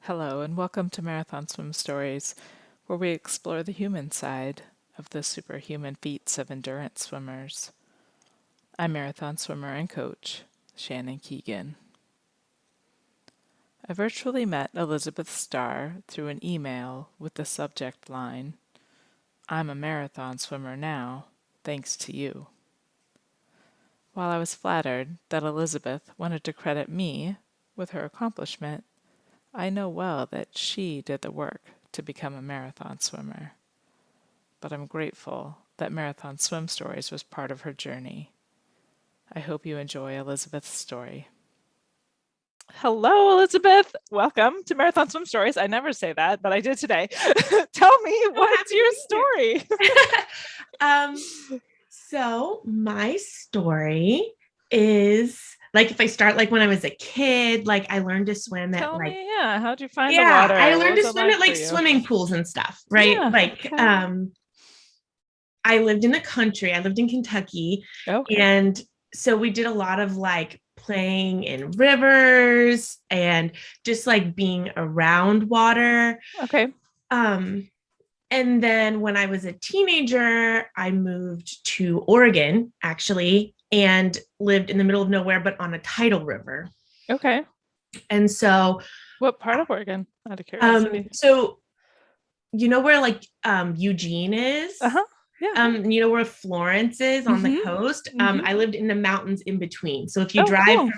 Hello, and welcome to Marathon Swim Stories, where we explore the human side of the superhuman feats of endurance swimmers. I'm marathon swimmer and coach, Shannon Keegan. I virtually met Elisabeth Starr through an email with the subject line, "I'm a marathon swimmer now, thanks to you." While I was flattered that Elisabeth wanted to credit me with her accomplishment, I know well that she did the work to become a marathon swimmer. But I'm grateful that Marathon Swim Stories was part of her journey. I hope you enjoy Elisabeth's story. Hello, Elisabeth. Welcome to Marathon Swim Stories. I never say that, but I did today. Tell me, what's your story? So my story is like, if I start like when I was a kid, like I learned to swim at Tell like, me, how'd you find the yeah, water? I What learned was to it swim like at for like you? swimming pools and stuff, right? Yeah, Like, okay. I lived in the country. I lived in Kentucky. Okay. And so we did a lot of like playing in rivers and just like being around water. Okay. Um, and then when I was a teenager, I moved to Oregon, actually, and lived in the middle of nowhere, but on a tidal river. Okay. And so, What part of Oregon? Out of curiosity. so you know where like Eugene is? Uh-huh. Yeah. You know where Florence is on the Mm-hmm. coast? Mm-hmm. I lived in the mountains in between. So if you Oh, drive cool.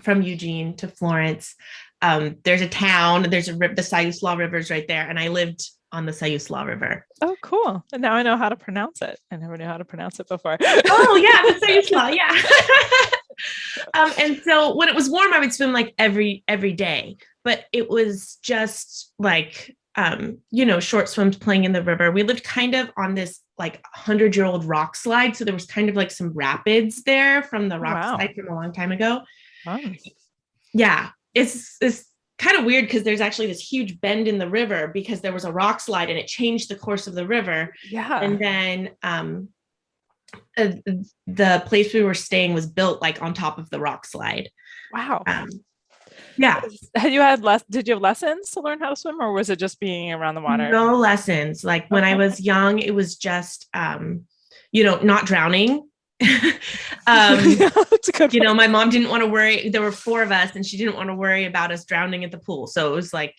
from Eugene to Florence, there's a town, there's the Siuslaw River is right there, and I lived on the Siuslaw River. Oh, cool. And now I know how to pronounce it. I never knew how to pronounce it before. Oh yeah, the Siuslaw, yeah. And so when it was warm, I would swim like every day, but it was just like short swims playing in the river. We lived kind of on this like 100-year-old rock slide, so there was kind of like some rapids there from the rock Wow. slide from a long time ago. Fun. Yeah, it's kind of weird because there's actually this huge bend in the river because there was a rock slide and it changed the course of the river. Yeah. And then uh, the place we were staying was built like on top of the rock slide. Wow. Um, yeah, Did you have lessons to learn how to swim, or was it just being around the water? no lessons. Like when I Okay. was young, it was just not drowning. That's a good one. My mom didn't want to worry. There were four of us, and she didn't want to worry about us drowning at the pool. So it was like,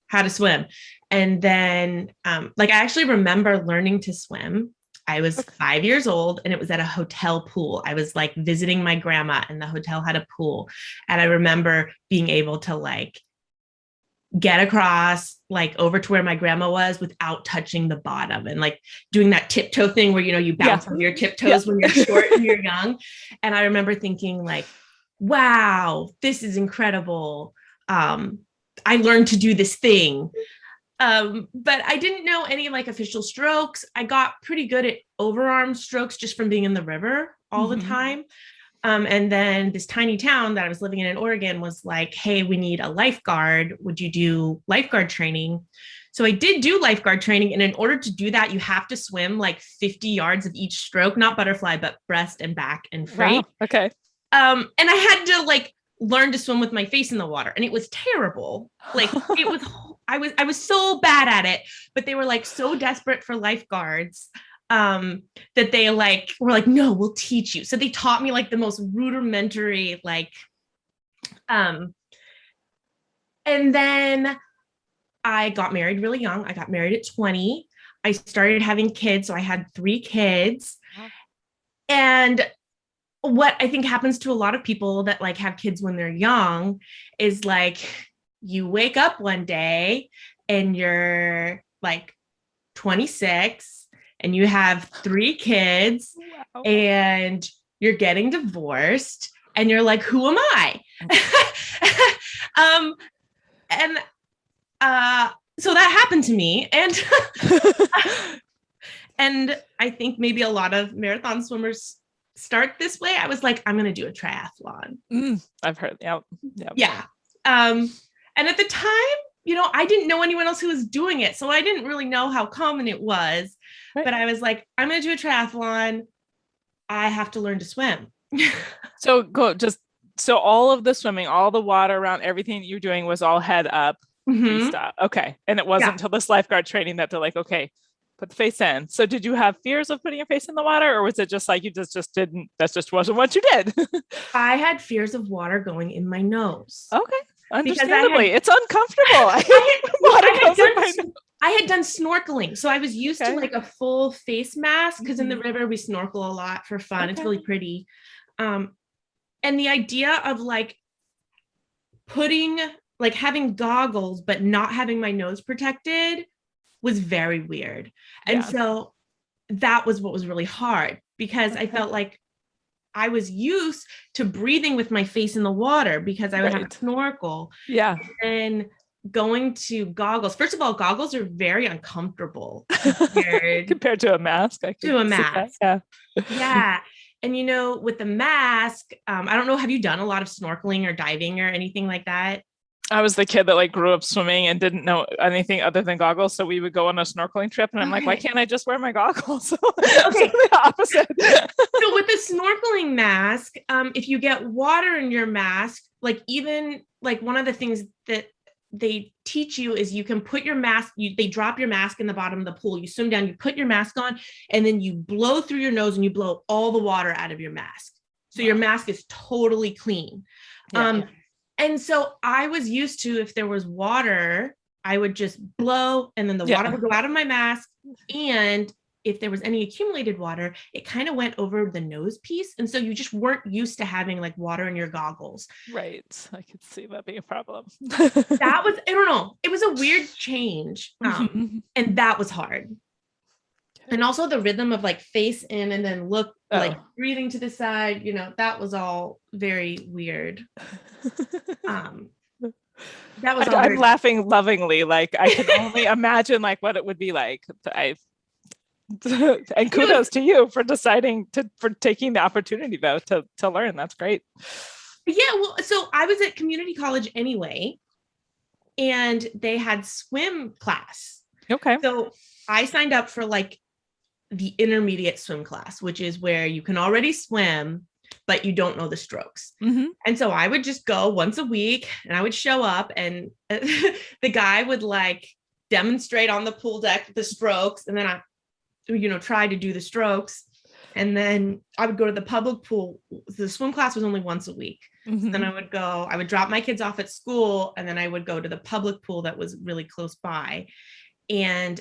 how to swim. And then, like, I actually remember learning to swim. I was Okay. 5 years old, and it was at a hotel pool. I was like visiting my grandma, and the hotel had a pool. And I remember being able to like get across like over to where my grandma was without touching the bottom and like doing that tiptoe thing where you Yeah. bounce on your Yeah. tiptoes when you're short and you're young. And I remember thinking like, wow, this is incredible. I learned to do this thing. But I didn't know any like official strokes. I got pretty good at overarm strokes just from being in the river all the Mm-hmm. time. And then this tiny town that I was living in Oregon was like, hey, we need a lifeguard. Would you do lifeguard training? So I did do lifeguard training. And in order to do that, you have to swim like 50 yards of each stroke, not butterfly, but breast and back and Wow. freight. Okay. And I had to like learn to swim with my face in the water. And it was terrible. Like it was, I was so bad at it, but they were like so desperate for lifeguards that they like were like, no, we'll teach you. So they taught me like the most rudimentary um and then I got married really young. I got married at 20. I started having kids, so I had 3 kids. Wow. And what I think happens to a lot of people that like have kids when they're young is like you wake up one day and you're like 26 and you have 3 kids Wow. and you're getting divorced and you're like, who am I? um, and so that happened to me. And I think maybe a lot of marathon swimmers start this way. I was like, I'm going to do a triathlon. I've heard. Yep. Yep. Yeah. And at the time, I didn't know anyone else who was doing it. So I didn't really know how common it was. Right. But I was like, I'm going to do a triathlon. I have to learn to swim. So all of the swimming, all the water around everything that you're doing was all head up. Mhm. freestyle. Okay. And it Yeah. wasn't until this lifeguard training that they're like, okay, put the face in. So did you have fears of putting your face in the water, or was it just like you just didn't, that just wasn't what you did? I had fears of water going in my nose Okay. because I had Understandably. It's uncomfortable. I I hate had when well, water goes in my nose. I had done snorkeling. So I was used to Okay. like a full face mask because in the Mhm. river we snorkel a lot for fun. It's Okay. really pretty. Um, and the idea of like putting like having goggles but not having my nose protected was very weird. And Yeah. so that was what was really hard because I Okay. felt like I was used to breathing with my face in the water because I would have a Right. snorkel Yeah. and going to goggles. First of all, goggles are very uncomfortable compared Compared to a mask, I could to a see that. mask. Yeah. Yeah. And you know, with the mask, I don't know, have you done a lot of snorkeling or diving or anything like that? I was the kid that like grew up swimming and didn't know anything other than goggles. So we would go on a snorkeling trip and I'm like, why Okay. can't I just wear my goggles? So Okay. the opposite. So with the snorkeling mask, if you get water in your mask, like even like one of the things that they teach you is you can put your mask, they drop your mask in the bottom of the pool, you swim down, you put your mask on, and then you blow through your nose and you blow all the water out of your mask. So your mask is totally clean. Yeah. And so I was used to, if there was water, I would just blow and then the water would go out of my mask. And if there was any accumulated water, it kind of went over the nose piece. And so you just weren't used to having like water in your goggles. Right. I could see that being a problem. That was, I don't know, it was a weird change. And that was hard. Okay. And also the rhythm of like face in and then look like Oh. breathing to the side, you know, that was all very weird. That was all I'm very laughing lovingly. Like I can only imagine like what it would be like. And kudos to you for deciding for taking the opportunity though to learn. That's great. Yeah, well, so I was at community college anyway, and they had swim class. Okay. So I signed up for like the intermediate swim class, which is where you can already swim, but you don't know the strokes. Mm-hmm. And so I would just go once a week and I would show up and the guy would like demonstrate on the pool deck the strokes. And then I, you know, try to do the strokes. And then I would go to the public pool. The swim class was only once a week. Mm-hmm. So then I would drop my kids off at school and then I would go to the public pool that was really close by. And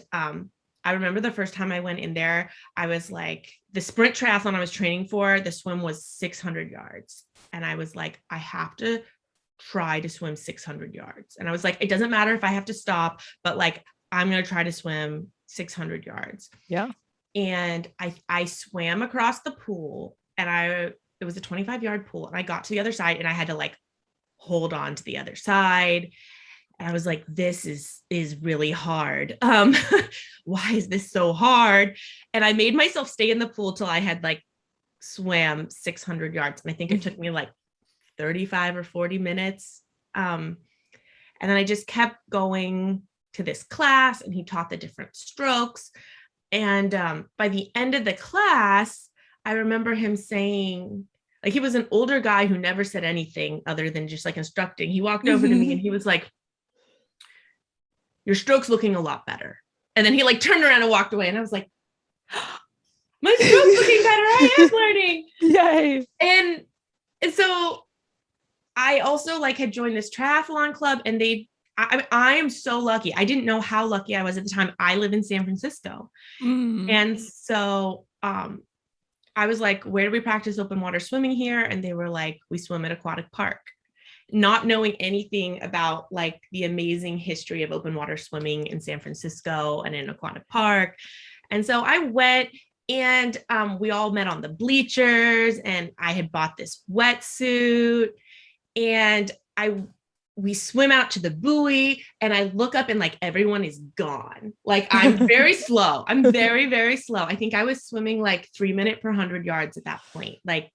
I remember the first time I went in there, I was like, the sprint triathlon I was training for, the swim was 600 yards. And I was like, I have to try to swim 600 yards. And I was like, it doesn't matter if I have to stop, but like, I'm going to try to swim 600 yards. Yeah. And I swam across the pool and it was a 25-yard pool. And I got to the other side and I had to like hold on to the other side. And I was like, this is really hard. Why is this so hard? And I made myself stay in the pool till I had like swam 600 yards. And I think it took me like 35 or 40 minutes. And then I just kept going to this class and he taught the different strokes. And by the end of the class, I remember him saying, like, he was an older guy who never said anything other than just like instructing. He walked over to me and he was like, your stroke's looking a lot better. And then he like turned around and walked away. And I was like, my stroke's looking better. I am learning. Yay. And so I also like had joined this triathlon club and I am so lucky. I didn't know how lucky I was at the time. I live in San Francisco. And so I was like, where do we practice open water swimming here? And they were like, we swim at Aquatic Park. Not knowing anything about like the amazing history of open water swimming in San Francisco and in Aquatic Park. And so I went and we all met on the bleachers and I had bought this wetsuit and we swim out to the buoy and I look up and like everyone is gone. Like I'm very slow. I'm very, very slow. I think I was swimming like 3 minutes per 100 yards at that point. Like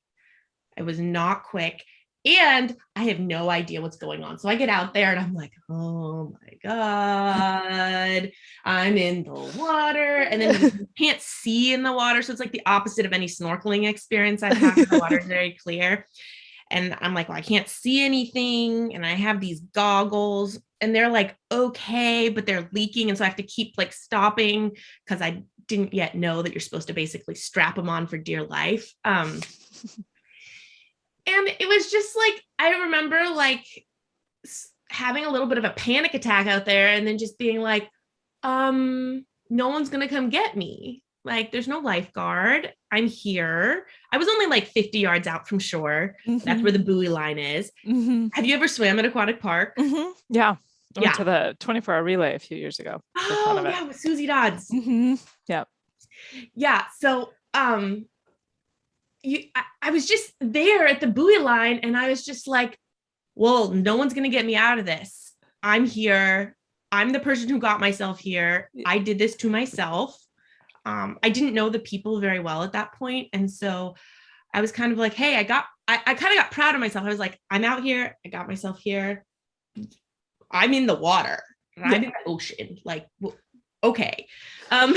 I was not quick. And I have no idea what's going on. So I get out there and I'm like, oh my God, I'm in the water. And then you can't see in the water. So it's like the opposite of any snorkeling experience I've had. The water is very clear. And I'm like, well, I can't see anything. And I have these goggles and they're like, okay, but they're leaking. And so I have to keep like stopping because I didn't yet know that you're supposed to basically strap them on for dear life. And it was just like, I remember like having a little bit of a panic attack out there and then just being like, no one's going to come get me. Like, there's no lifeguard. I'm here. I was only like 50 yards out from shore. Mm-hmm. That's where the buoy line is. Mm-hmm. Have you ever swam at Aquatic Park? Mm-hmm. Yeah. I went to the 24-hour relay a few years ago. Oh, yeah, with Susie Dodds. Mm-hmm. Yeah. Yeah. So, I was just there at the buoy line and I was just like, well, no one's going to get me out of this. I'm here. I'm the person who got myself here. I did this to myself. I didn't know the people very well at that point. And so I was kind of like, hey, I kind of got proud of myself. I was like, I'm out here. I got myself here. I'm in the water. I'm in the ocean. Like, okay. And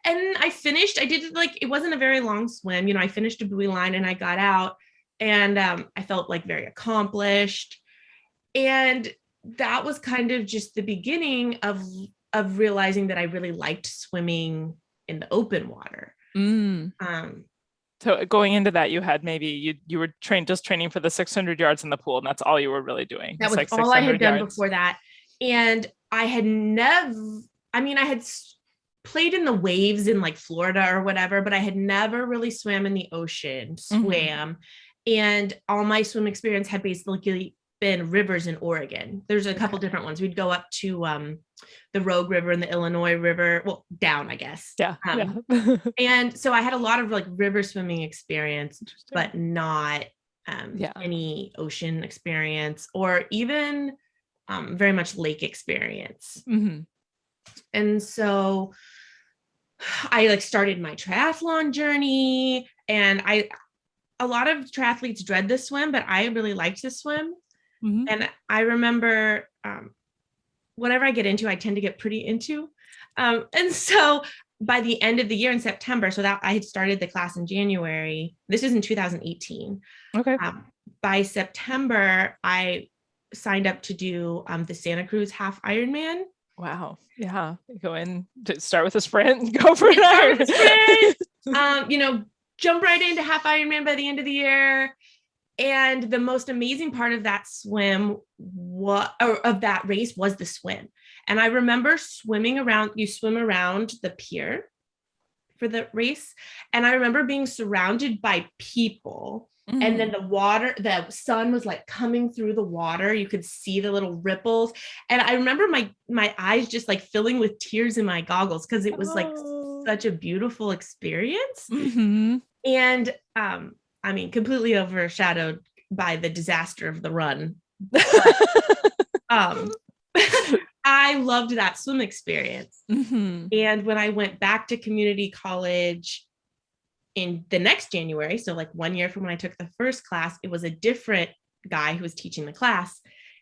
I finished. I did like, it wasn't a very long swim. You know, I finished a buoy line and I got out and I felt like very accomplished. And that was kind of just the beginning of realizing that I really liked swimming in the open water. So going into that, you had maybe you were training for the 600 yards in the pool, and that's all you were really doing. That was like all I had done before that. And I had I had played in the waves in like Florida or whatever, but I had never really swam in the ocean, swam. And all my swim experience had basically been rivers in Oregon. There's a couple different ones. We'd go up to the Rogue River and the Illinois River, well, down, I guess. Yeah. And so I had a lot of like river swimming experience, but not any ocean experience or even very much lake experience. Mm-hmm. And so I like started my triathlon journey, and a lot of triathletes dread the swim, but I really liked the swim. Mm-hmm. And I remember whatever I get into, I tend to get pretty into. And so by the end of the year in September, so that I had started the class in January, this is in 2018. Okay. By September, I signed up to do the Santa Cruz half Ironman. Wow. Yeah. Go in to start with a sprint, go for an Ironman. Jump right into half Ironman by the end of the year. And the most amazing part of that of that race was the swim. And I remember you swim around the pier for the race. And I remember being surrounded by people. Mm-hmm. And then the sun was like coming through the water. You could see the little ripples. And I remember my eyes just like filling with tears in my goggles because it was like such a beautiful experience. Mm-hmm. And completely overshadowed by the disaster of the run. I loved that swim experience. Mm-hmm. And when I went back to community college in the next January, so like 1 year from when I took the first class, it was a different guy who was teaching the class.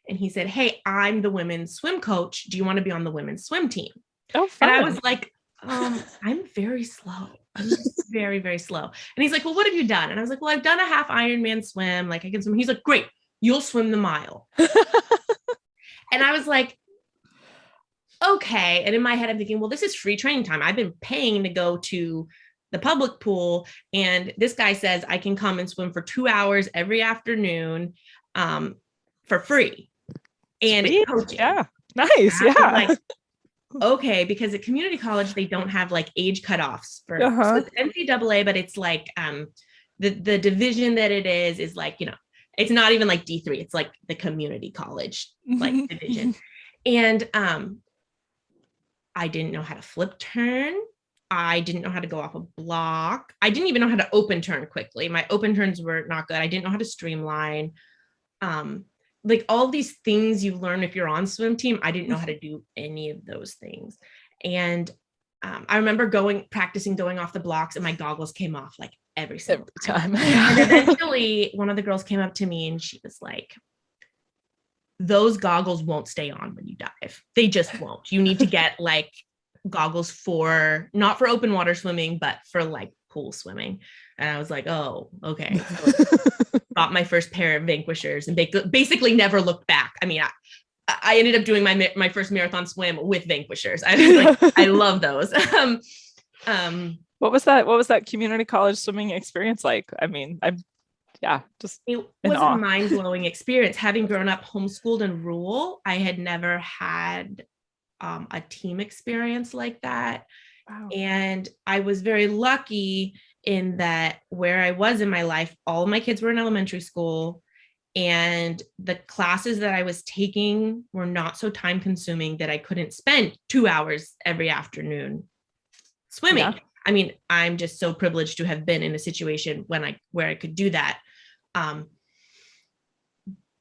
And he said, hey, I'm the women's swim coach. Do you want to be on the women's swim team? Oh, fun. And I was like, I'm very slow. I'm just very, very slow. And he's like, well, what have you done? And I was like, well, I've done a half Ironman swim. Like I can swim. He's like, great, you'll swim the mile. And I was like, okay. And in my head, I'm thinking, well, this is free training time. I've been paying to go to the public pool. And this guy says I can come and swim for 2 hours every afternoon for free. And coaching. Yeah. Nice. Yeah. Like, okay, because at community college, they don't have like age cutoffs for so it's NCAA, but it's like the division that it is like, it's not even like D3. It's like the community college like division. And I didn't know how to flip turn. I didn't know how to go off a block. I didn't even know how to open turn quickly. My open turns were not good. I didn't know how to streamline. Like all these things you learn if you're on swim team, I didn't know how to do any of those things. And I remember practicing going off the blocks, and my goggles came off like every single time. And eventually one of the girls came up to me and she was like, those goggles won't stay on when you dive. They just won't. You need to get like goggles not for open water swimming, but for like pool swimming. And I was like, oh, okay. bought my first pair of Vanquishers and basically never looked back. I mean, I ended up doing my first marathon swim with Vanquishers. I was like, I love those. What was that community college swimming experience like? I mean, just it was a mind-blowing experience. Having grown up homeschooled and rural, I had never had a team experience like that. Wow. And I was very lucky in that where I was in my life, all of my kids were in elementary school, and the classes that I was taking were not so time consuming that I couldn't spend 2 hours every afternoon swimming. Yeah. I mean, I'm just so privileged to have been in a situation where I could do that.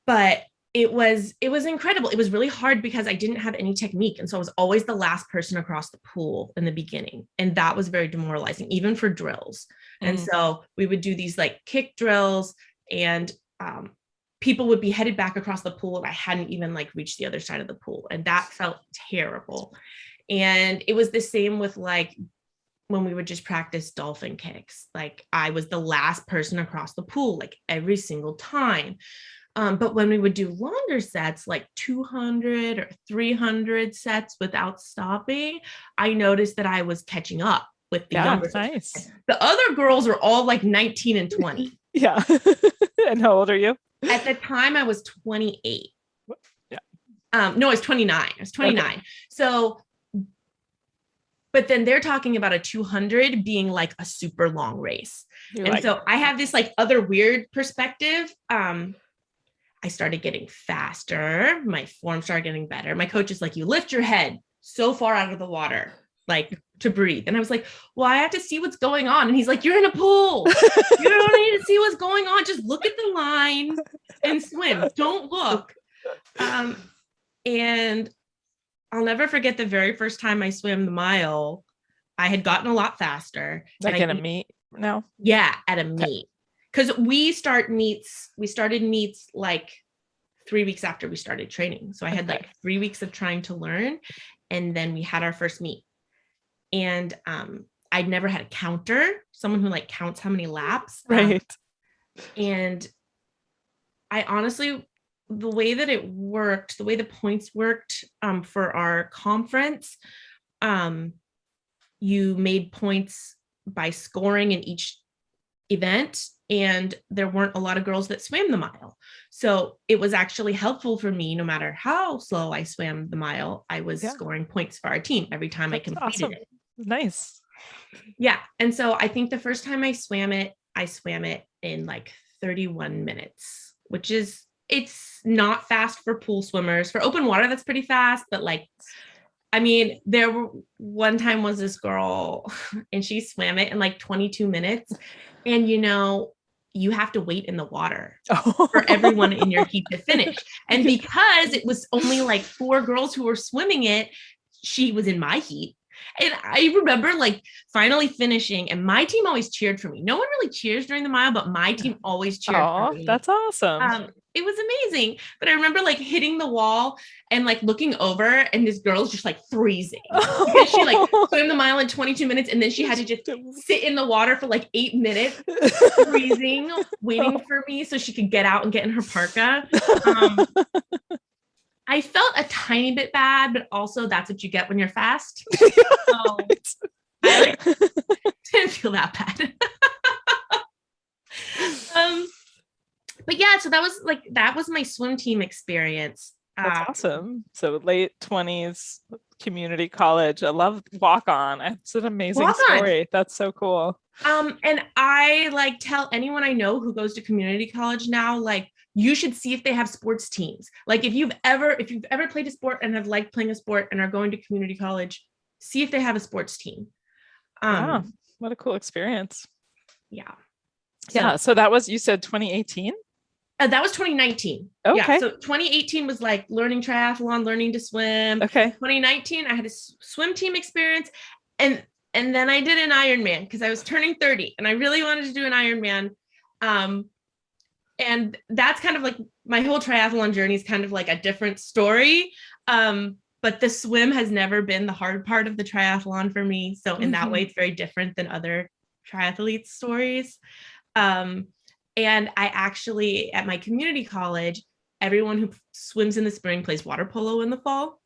But it was incredible. It was really hard because I didn't have any technique. And so I was always the last person across the pool in the beginning. And that was very demoralizing, even for drills. And so we would do these like kick drills, and people would be headed back across the pool, and I hadn't even like reached the other side of the pool. And that felt terrible. And it was the same with like when we would just practice dolphin kicks. Like I was the last person across the pool, like every single time. But when we would do longer sets, like 200 or 300 sets without stopping, I noticed that I was catching up with the younger. Nice. The other girls were all like 19 and 20. Yeah. And how old are you? At the time I was 28. Yeah. No, I was 29. I was 29. Okay. So, but then they're talking about a 200 being like a super long race. So I have this like other weird perspective. I started getting faster. My form started getting better. My coach is like, you lift your head so far out of the water, like to breathe. And I was like, well, I have to see what's going on. And he's like, you're in a pool. You don't need to see what's going on. Just look at the line and swim. Don't look. And I'll never forget the very first time I swam the mile. I had gotten a lot faster. Like in a meet now? Yeah, at a meet. Because we started meets like 3 weeks after we started training. So I had like 3 weeks of trying to learn. And then we had our first meet. And I'd never had a counter, someone who like counts how many laps. Right. And I honestly, the way that it worked, the way the points worked for our conference, you made points by scoring in each event, and there weren't a lot of girls that swam the mile. So it was actually helpful for me. No matter how slow I swam the mile, I was scoring points for our team every time I completed it. Nice. Yeah. And so I think the first time I swam it in like 31 minutes, which is, it's not fast for pool swimmers. For open water, that's pretty fast, but like, I mean, one time was this girl and she swam it in like 22 minutes. And, you have to wait in the water for everyone in your heat to finish. And because it was only like 4 girls who were swimming it, she was in my heat. And I remember like finally finishing, and my team always cheered for me. No one really cheers during the mile, but my team always cheered for me. That's awesome. It was amazing. But I remember like hitting the wall and like looking over, and this girl's just like freezing because she like swam the mile in 22 minutes, and then she had to just sit in the water for like 8 minutes, freezing, waiting for me so she could get out and get in her parka. I felt a tiny bit bad, but also that's what you get when you're fast. So I didn't feel that bad. But yeah, so that was my swim team experience. That's awesome. So late 20s, community college. I love walk on. It's an amazing story. That's so cool. And I like tell anyone I know who goes to community college now, like, you should see if they have sports teams. Like if you've ever played a sport and have liked playing a sport and are going to community college, see if they have a sports team. Wow, what a cool experience. Yeah. So that was, you said 2018? That was 2019. Okay. Yeah. So 2018 was like learning triathlon, learning to swim. Okay. 2019, I had a swim team experience. And then I did an Ironman because I was turning 30 and I really wanted to do an Ironman. And that's kind of like my whole triathlon journey is kind of like a different story. But the swim has never been the hard part of the triathlon for me. So in that way, it's very different than other triathletes' stories. And I actually, at my community college, everyone who swims in the spring plays water polo in the fall.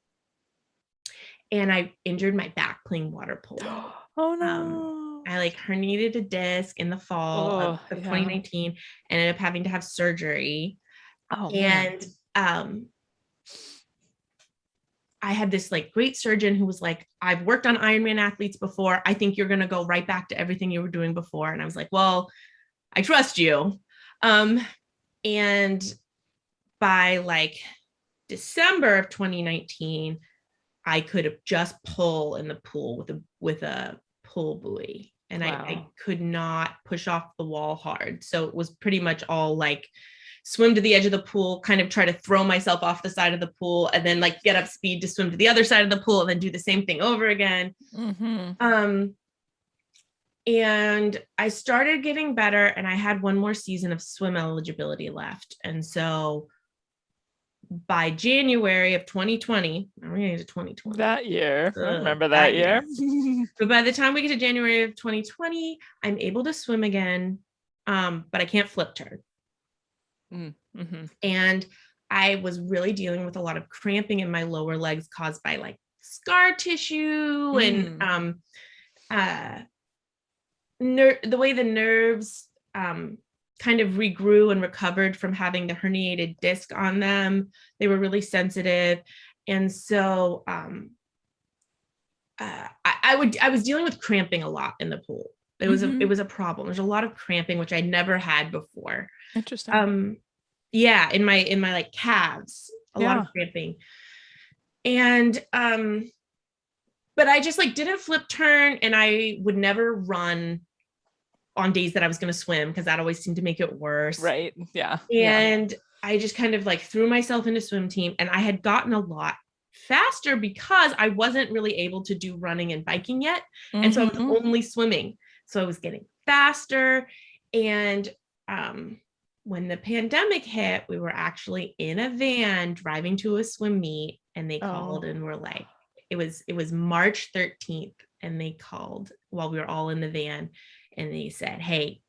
And I injured my back playing water polo. Oh no. I like herniated a disc in the fall Oh, of yeah. 2019, ended up having to have surgery. Oh man. And I had this like great surgeon who was like, I've worked on Ironman athletes before. I think you're going to go right back to everything you were doing before. And I was like, well, I trust you. And by like December of 2019, I could just pull in the pool with a pull buoy, and Wow. I could not push off the wall hard. So it was pretty much all like swim to the edge of the pool, kind of try to throw myself off the side of the pool, and then like get up speed to swim to the other side of the pool, and then do the same thing over again. And I started getting better, and I had one more season of swim eligibility left. And so by January of 2020, I'm going to get to 2020. That year. I remember that year. But by the time we get to January of 2020, I'm able to swim again, but I can't flip turn. And I was really dealing with a lot of cramping in my lower legs caused by like scar tissue and the way the nerves kind of regrew and recovered from having the herniated disc on them. They were really sensitive. And so I was dealing with cramping a lot in the pool. It was a problem. There's a lot of cramping, which I never had before. Interesting. Yeah, in my like calves, a lot of cramping. And but I just like didn't flip turn, and I would never run on days that I was going to swim because that always seemed to make it worse. Right. Yeah. And I just kind of like threw myself into swim team, and I had gotten a lot faster because I wasn't really able to do running and biking yet. And so I was only swimming. So I was getting faster. And when the pandemic hit, we were actually in a van driving to a swim meet, and they called and were like, it was March 13th. And they called while we were all in the van, and they said, hey,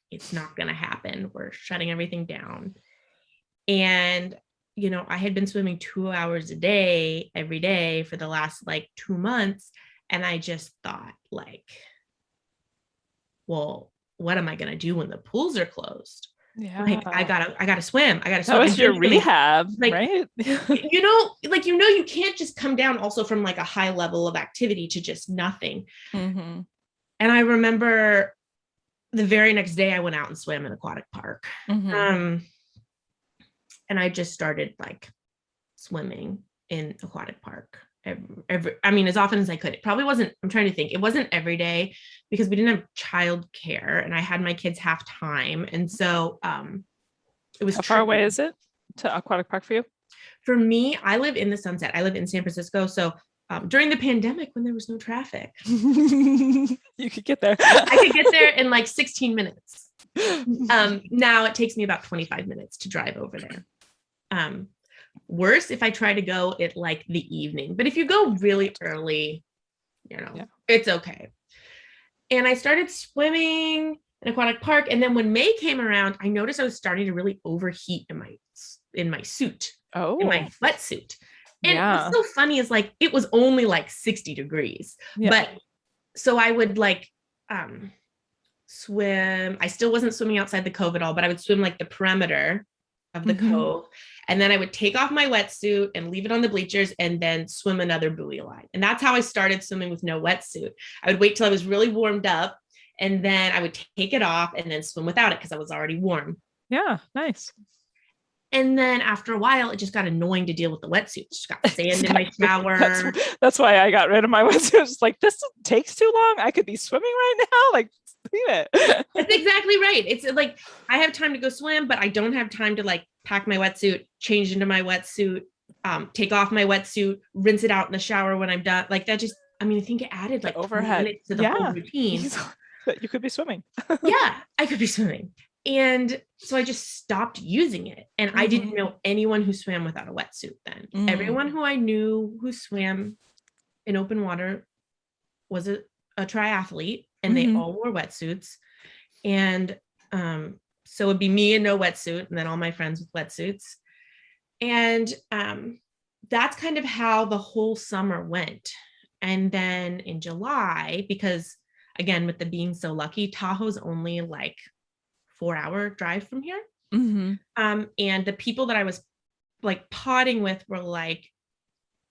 it's not going to happen. We're shutting everything down. And, you know, I had been swimming 2 hours a day, every day for the last like 2 months. And I just thought like, well, what am I going to do when the pools are closed? Yeah. Like, I gotta swim. I gotta swim. That was your rehab, like, right? you can't just come down also from like a high level of activity to just nothing. And I remember the very next day I went out and swam in Aquatic Park. And I just started like swimming in Aquatic Park as often as I could. It probably wasn't, I'm trying to think, it wasn't every day because we didn't have childcare, and I had my kids half time. And so it was How far away is it to Aquatic Park for you? For me, I live in the Sunset. I live in San Francisco. So during the pandemic, when there was no traffic, you could get there. I could get there in like 16 minutes. Now it takes me about 25 minutes to drive over there. Worse if I try to go at like the evening, but if you go really early, it's okay. And I started swimming in Aquatic Park, and then when May came around, I noticed I was starting to really overheat in my suit, in my wetsuit. And what's so funny is like it was only like 60 degrees, but so I would like swim. I still wasn't swimming outside the cove at all, but I would swim like the perimeter of the cove, and then I would take off my wetsuit and leave it on the bleachers, and then swim another buoy line. And that's how I started swimming with no wetsuit. I would wait till I was really warmed up, and then I would take it off and then swim without it because I was already warm. Yeah, nice. And then after a while, it just got annoying to deal with the wetsuit. Just got sand in my shower. That's why I got rid of my wetsuit. It's like, this takes too long. I could be swimming right now. Like, leave it. That's exactly right. It's like, I have time to go swim, but I don't have time to like pack my wetsuit, change into my wetsuit, take off my wetsuit, rinse it out in the shower when I'm done. Like that just, I think it added like overhead to the whole routine. But you could be swimming. Yeah, I could be swimming. And so I just stopped using it. And I didn't know anyone who swam without a wetsuit then. Everyone who I knew who swam in open water was a triathlete, and they all wore wetsuits. And So it'd be me in no wetsuit and then all my friends with wetsuits. And that's kind of how the whole summer went. And then in July, because again, with the being so lucky, Tahoe's only like 4-hour drive from here. Mm-hmm. And the people that I was like potting with were like,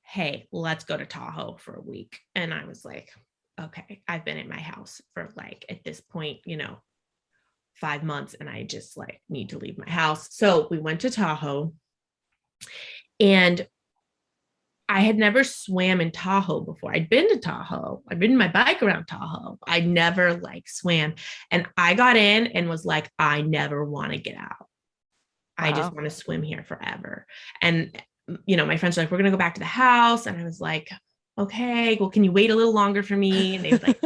hey, let's go to Tahoe for a week. And I was like, okay, I've been in my house for like, at this point, 5 months, and I just like need to leave my house. So we went to Tahoe, and I had never swam in Tahoe before. I'd been to Tahoe. I'd ridden my bike around Tahoe. I never like swam. And I got in and was like, I never want to get out. I just want to swim here forever. And, my friends were like, we're going to go back to the house. And I was like, okay, well, can you wait a little longer for me? And they were like,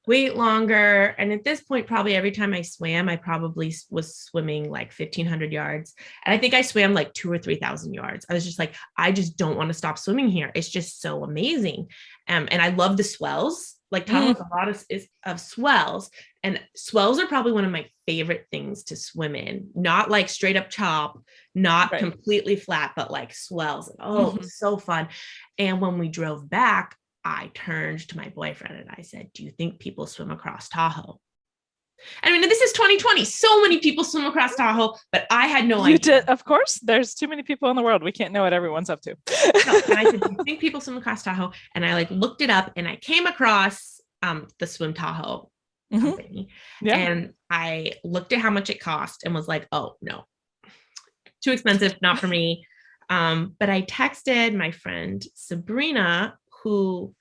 wait longer. And at this point, probably every time I swam, I probably was swimming like 1,500 yards. And I think I swam like 2,000 or 3,000 yards. I was just like, I just don't want to stop swimming here. It's just so amazing. And I love the swells. Like Tahoe's a lot of swells, and swells are probably one of my favorite things to swim in. Not like straight up chop, not completely flat, but like swells. Oh, it was so fun. And when we drove back, I turned to my boyfriend and I said, do you think people swim across Tahoe? I mean, this is 2020. So many people swim across Tahoe, but I had no idea. You did, of course. There's too many people in the world. We can't know what everyone's up to. No, and I said, do you think people swim across Tahoe? And I like looked it up, and I came across the Swim Tahoe company. Yeah. And I looked at how much it cost and was like, oh no, too expensive, not for me. But I texted my friend Sabrina, who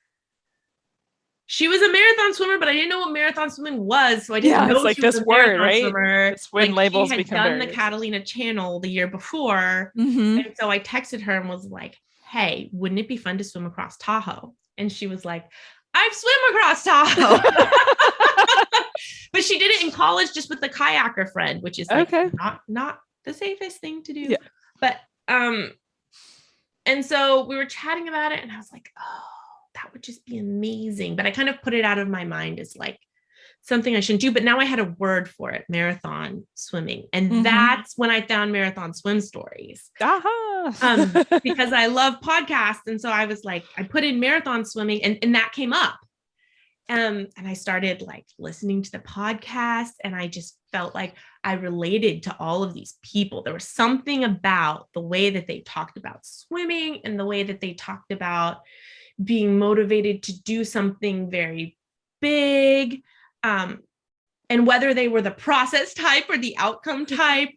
she was a marathon swimmer, but I didn't know what marathon swimming was. So I didn't know it's like she was this a word, right? swimmer. It's when like labels she had become done the Catalina Channel the year before. And so I texted her and was like, hey, wouldn't it be fun to swim across Tahoe? And she was like, I've swim across Tahoe. But she did it in college just with the kayaker friend, which is like not the safest thing to do. Yeah. But and so we were chatting about it, and I was like, oh, that would just be amazing. But I kind of put it out of my mind as like something I shouldn't do. But now I had a word for it, marathon swimming. And that's when I found Marathon Swim Stories. Because I love podcasts. And so I was like, I put in marathon swimming, and that came up. And I started like listening to the podcast, and I just felt like I related to all of these people. There was something about the way that they talked about swimming and the way that they talked about being motivated to do something very big. And whether they were the process type or the outcome type,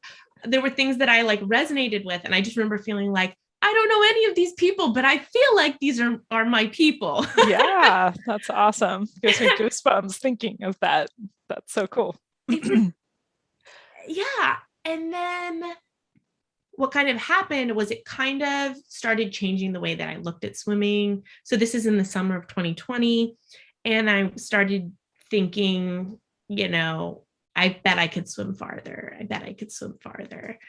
there were things that I like resonated with. And I just remember feeling like, I don't know any of these people, but I feel like these are my people. Yeah, that's awesome. Gives me goosebumps thinking of that. That's so cool. Yeah. And then what kind of happened was it kind of started changing the way that I looked at swimming. So this is in the summer of 2020. And I started thinking, I bet I could swim farther. I bet I could swim farther.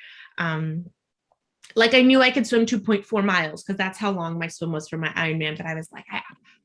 Like I knew I could swim 2.4 miles because that's how long my swim was for my Ironman. But I was like,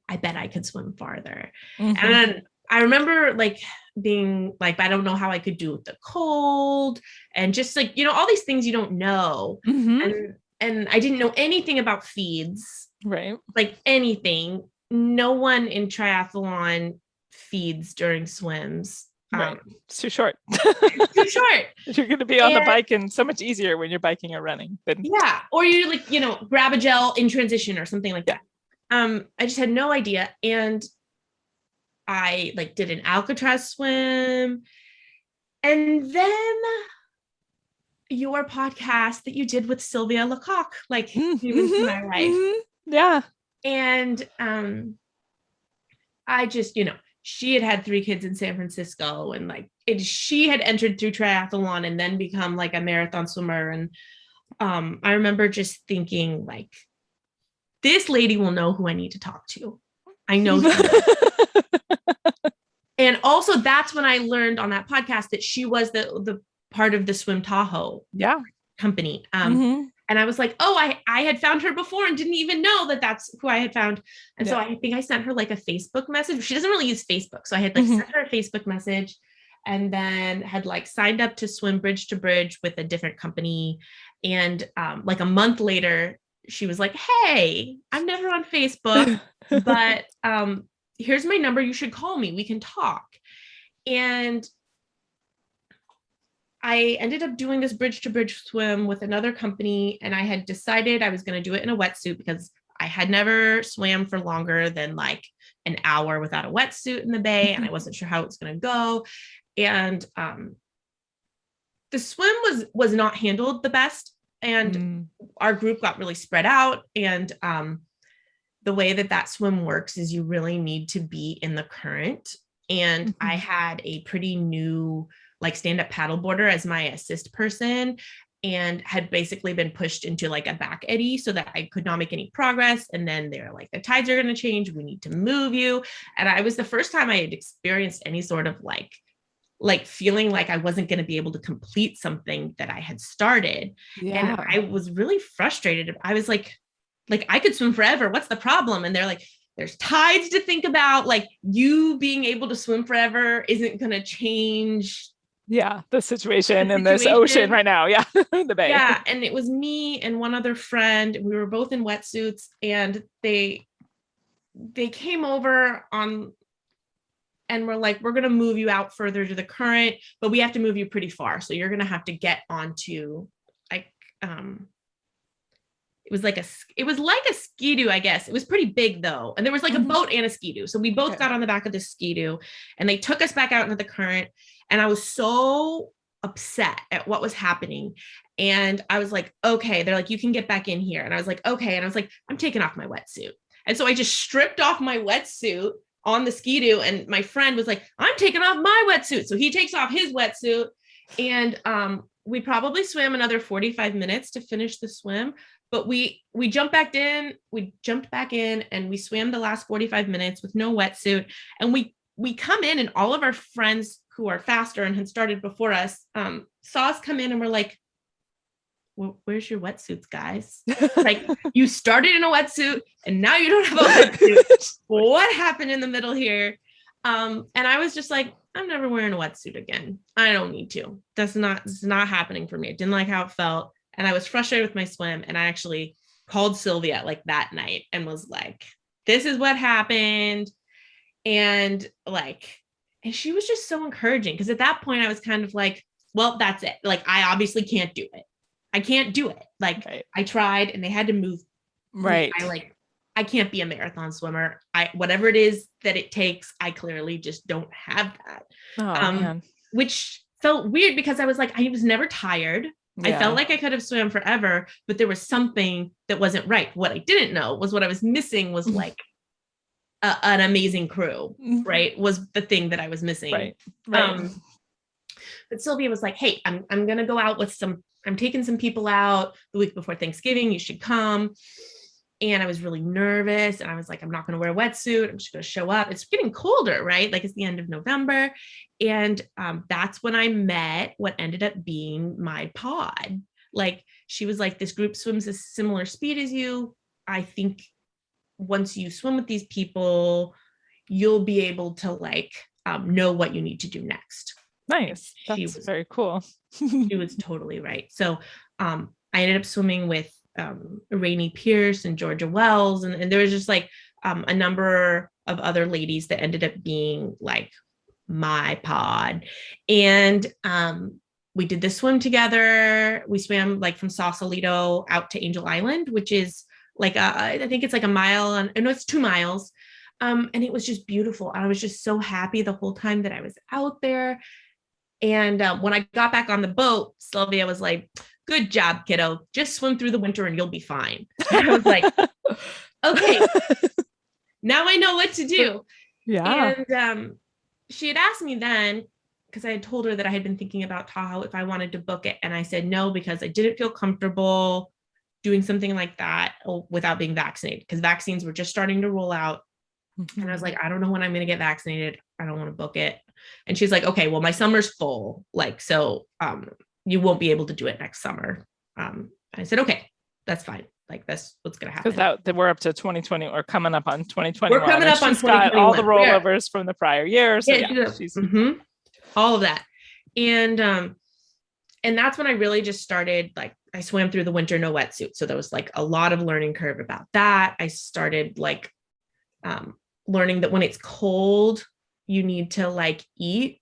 I bet I could swim farther. And then I remember like being like, I don't know how I could do with the cold, and just like, all these things you don't know. And I didn't know anything about feeds, right? Like anything. No one in triathlon feeds during swims. Right. It's too short. Too short. You're going to be on the bike, and so much easier when you're biking or running. Yeah. Or you like, grab a gel in transition or something like that. I just had no idea. And I like did an Alcatraz swim. And then your podcast that you did with Sylvia Lecoq, like came into my life. Yeah. And I just, she had 3 kids in San Francisco, and like she had entered through triathlon and then become like a marathon swimmer. And I remember just thinking like, this lady will know who I need to talk to. I know. And also that's when I learned on that podcast that she was the part of the Swim Tahoe company. And I was like, oh, I had found her before and didn't even know that that's who I had found. And so I think I sent her like a Facebook message. She doesn't really use Facebook. So I had like sent her a Facebook message. and then had like signed up to swim bridge to bridge with a different company. And like a month later, she was like, hey, I'm never on Facebook, but here's my number. You should call me. We can talk. And I ended up doing this bridge to bridge swim with another company, and I had decided I was going to do it in a wetsuit because I had never swam for longer than like an hour without a wetsuit in the bay, and I wasn't sure how it was going to go. And the swim was not handled the best, and our group got really spread out. And the way that swim works is you really need to be in the current. And I had a pretty new like stand-up paddleboarder as my assist person, and had basically been pushed into like a back eddy so that I could not make any progress. And then they're like, the tides are going to change. We need to move you. And I was the first time I had experienced any sort of like feeling like I wasn't going to be able to complete something that I had started. Yeah. And I was really frustrated. I was like, I could swim forever. What's the problem? And they're like, there's tides to think about. Like, you being able to swim forever isn't going to change. Yeah, the situation in this ocean right now. Yeah, the bay. Yeah, and it was me and one other friend. We were both in wetsuits, and they came over on and were like, we're going to move you out further to the current, but we have to move you pretty far. So you're going to have to get onto like it was like a ski-doo, I guess. It was pretty big though. And there was like a boat and a ski-doo. So we both got on the back of this ski-doo, and they took us back out into the current. And I was so upset at what was happening. And I was like, okay, they're like, you can get back in here. And I was like, okay. And I was like, I'm taking off my wetsuit. And so I just stripped off my wetsuit on the ski-doo. And my friend was like, I'm taking off my wetsuit. So he takes off his wetsuit. And we probably swam another 45 minutes to finish the swim. But we jumped back in, and we swam the last 45 minutes with no wetsuit. And we come in, and all of our friends who are faster and had started before us saw us come in, and we're like, well, where's your wetsuits, guys? Like, you started in a wetsuit and now you don't have a wetsuit. What happened in the middle here? And I was just like, I'm never wearing a wetsuit again. I don't need to. This is not happening for me. I didn't like how it felt. And I was frustrated with my swim. And I actually called Sylvia like that night and was like, this is what happened. And she was just so encouraging. Because at that point I was kind of like, well, that's it. Like, I obviously can't do it. I can't do it. Like, right. I tried and they had to move. Right. I can't be a marathon swimmer. Whatever it is that it takes, I clearly just don't have that. Man. Which felt weird because I was like, I was never tired. Yeah. I felt like I could have swam forever, but there was something that wasn't right. What I didn't know was what I was missing was like an amazing crew, right? Was the thing that I was missing. Right. But Sylvia was like, hey, I'm going to go out with I'm taking some people out the week before Thanksgiving. You should come. And I was really nervous. And I was like, I'm not going to wear a wetsuit. I'm just going to show up. It's getting colder, right? Like, it's the end of November. And that's when I met what ended up being my pod. Like, she was like, this group swims a similar speed as you. I think once you swim with these people, you'll be able to know what you need to do next. Nice. That's very cool. She was totally right. So I ended up swimming with Rainey Pierce and Georgia Wells. And there was just a number of other ladies that ended up being like my pod. And we did this swim together. We swam from Sausalito out to Angel Island, which is I think it's like a mile. No, it's 2 miles. And it was just beautiful. I was just so happy the whole time that I was out there. And when I got back on the boat, Sylvia was like, good job, kiddo. Just swim through the winter and you'll be fine. And I was like, okay, now I know what to do. Yeah. And she had asked me then, because I had told her that I had been thinking about Tahoe, if I wanted to book it. And I said no, because I didn't feel comfortable doing something like that without being vaccinated, because vaccines were just starting to roll out. Mm-hmm. And I was like, I don't know when I'm going to get vaccinated. I don't want to book it. And she's like, okay, well, my summer's full. So you won't be able to do it next summer. I said, okay, that's fine. That's what's going to happen. Because we're up to 2020 or coming up on 2021. We're coming up on 2021. Got all the rollovers from the prior year. So she's all of that. And that's when I really just started, like, I swam through the winter no wetsuit. So there was like a lot of learning curve about that. I started like learning that when it's cold, you need to like eat,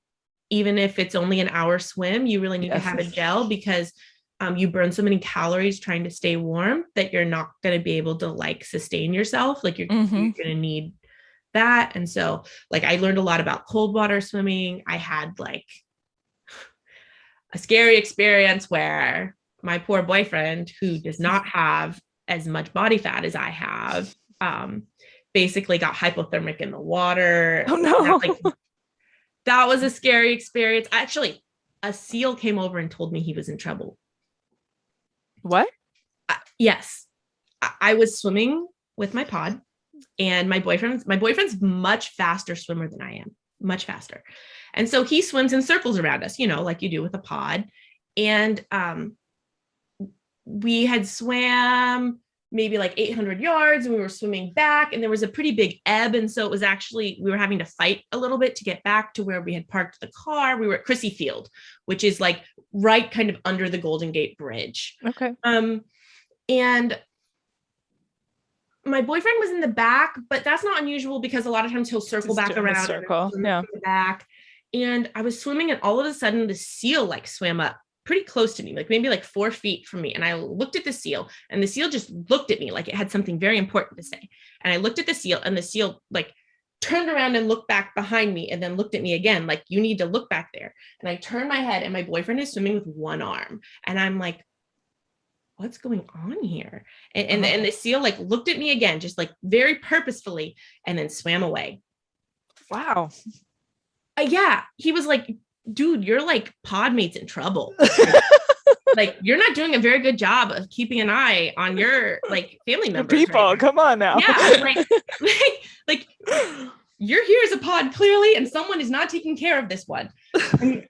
even if it's only an hour swim, you really need to have a gel because you burn so many calories trying to stay warm that you're not going to be able to like sustain yourself. Like you're going to need that. And so like I learned a lot about cold water swimming. I had like a scary experience where my poor boyfriend, who does not have as much body fat as I have, basically got hypothermic in the water. Oh no. That was a scary experience. Actually, a SEAL came over and told me he was in trouble. What? Yes. I was swimming with my pod, and my boyfriend's much faster swimmer than I am, much faster. And so he swims in circles around us, you know, like you do with a pod. And we had swam maybe like 800 yards and we were swimming back, and there was a pretty big ebb. And so it was actually, we were having to fight a little bit to get back to where we had parked the car. We were at Chrissy Field, which is like right kind of under the Golden Gate Bridge. Okay. And my boyfriend was in the back, but that's not unusual because a lot of times he'll circle back around. Circle. Yeah. Back. And I was swimming, and all of a sudden the seal like swam up pretty close to me, like maybe like 4 feet from me. And I looked at the seal, and the seal just looked at me like it had something very important to say. And I looked at the seal, and the seal like turned around and looked back behind me, and then looked at me again, like, you need to look back there. And I turned my head, and my boyfriend is swimming with one arm. And I'm like, what's going on here? And the seal like looked at me again, just like very purposefully, and then swam away. Wow. Yeah. He was like, dude, you're like pod mate's in trouble. Like you're not doing a very good job of keeping an eye on your like family members. People, right, come on now. Yeah, like you're here as a pod clearly, and someone is not taking care of this one. And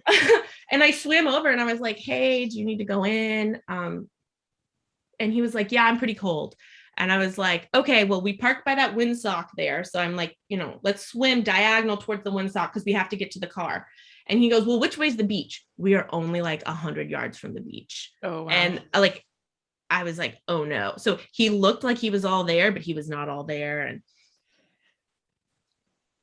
I swam over, and I was like, hey, do you need to go in? And he was like, yeah, I'm pretty cold. And I was like, okay, well, we parked by that windsock there. So I'm like, you know, let's swim diagonal towards the windsock because we have to get to the car. And he goes, well, which way's the beach? We are only like 100 yards from the beach. Oh, wow. And I was like, oh no. So he looked like he was all there, but he was not all there. And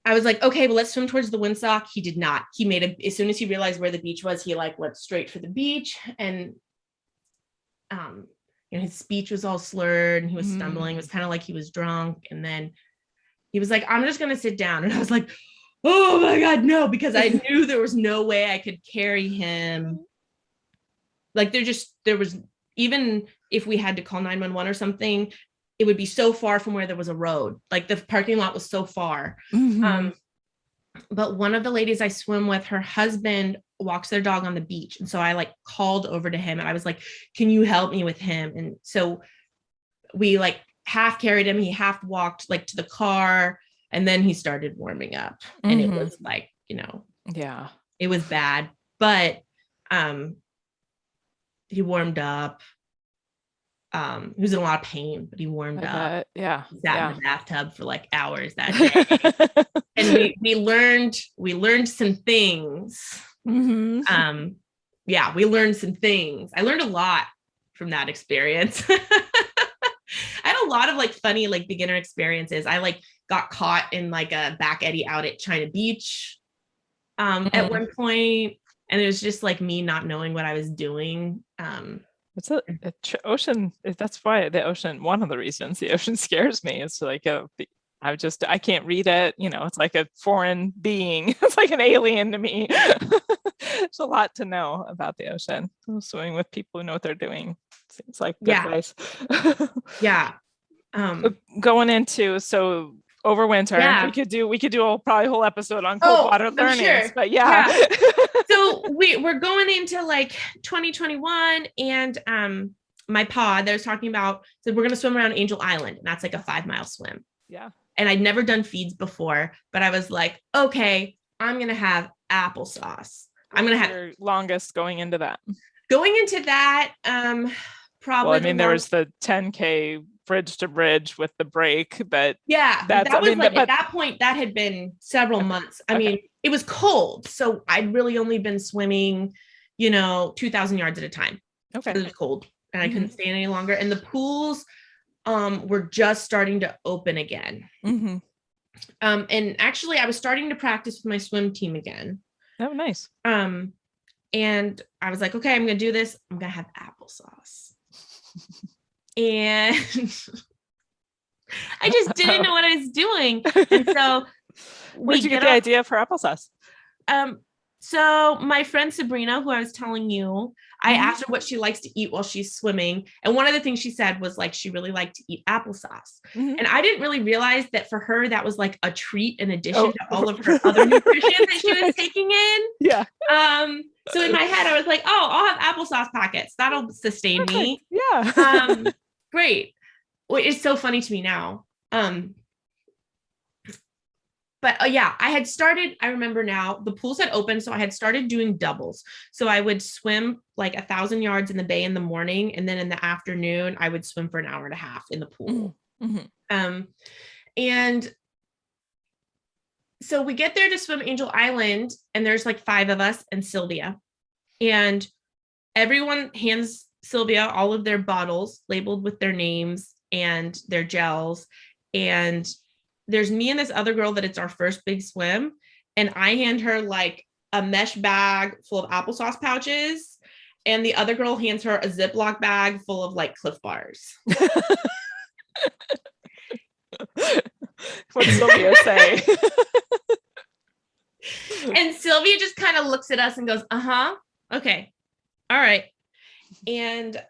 I was like, okay, well, let's swim towards the windsock. He did not. He as soon as he realized where the beach was, he like went straight for the beach. And, you know, his speech was all slurred and he was stumbling. It was kind of like he was drunk. And then he was like, I'm just going to sit down. And I was like, oh my God, no, because I knew there was no way I could carry him. Like there was, even if we had to call 911 or something, it would be so far from where there was a road. Like the parking lot was so far. But one of the ladies I swim with, her husband walks their dog on the beach. And so I like called over to him, and I was like, can you help me with him? And so we like half carried him. He half walked like to the car, and then he started warming up. And it was like, you know, yeah, it was bad, but he warmed up. He was in a lot of pain, but he warmed up. Yeah. He sat in the bathtub for like hours that day. And we learned some things. Yeah, we learned some things. I learned a lot from that experience. I had a lot of like funny, like beginner experiences. I like got caught in like a back eddy out at China Beach at one point. And it was just like me not knowing what I was doing. It's ocean. That's why the ocean, one of the reasons the ocean scares me is like I can't read it. You know, it's like a foreign being. It's like an alien to me. There's a lot to know about the ocean. Swimming with people who know what they're doing seems like good advice. Yeah. Going into, so over winter, we could do probably a whole episode on cold water learnings. Sure. But So we're going into like 2021, and my pod that I was talking about said we're going to swim around Angel Island, and that's like a 5-mile swim. Yeah. And I'd never done feeds before, but I was like, okay, I'm going to have applesauce. I'm going to have your longest going into that. Probably. Well, I mean, there was the 10K bridge to bridge with the break, but at that point that had been several months. I mean, it was cold. So I'd really only been swimming, 2,000 yards at a time. Okay. It was cold and I couldn't stay in any longer. And the pools were just starting to open again. Mm-hmm. And actually I was starting to practice with my swim team again. Oh, nice. And I was like, okay, I'm going to do this. I'm going to have applesauce. And I just didn't know what I was doing. And so where'd you get the idea for applesauce? So my friend Sabrina, who I was telling you, I asked her what she likes to eat while she's swimming. And one of the things she said was like, she really liked to eat applesauce. And I didn't really realize that for her, that was like a treat in addition to all of her other nutrition that she was taking in. Yeah. So in my head, I was like, oh, I'll have applesauce packets. That'll sustain me. Yeah. Great. Well, it's so funny to me now. But yeah, I remember now the pools had opened. So I had started doing doubles. So I would swim like 1,000 yards in the bay in the morning. And then in the afternoon, I would swim for an hour and a half in the pool. And so we get there to swim Angel Island and there's like 5 of us and Sylvia. And everyone hands Sylvia all of their bottles labeled with their names and their gels. And there's me and this other girl that it's our first big swim. And I hand her like a mesh bag full of applesauce pouches. And the other girl hands her a Ziploc bag full of like Cliff Bars. What did Sylvia say? And Sylvia just kind of looks at us and goes, okay, all right. And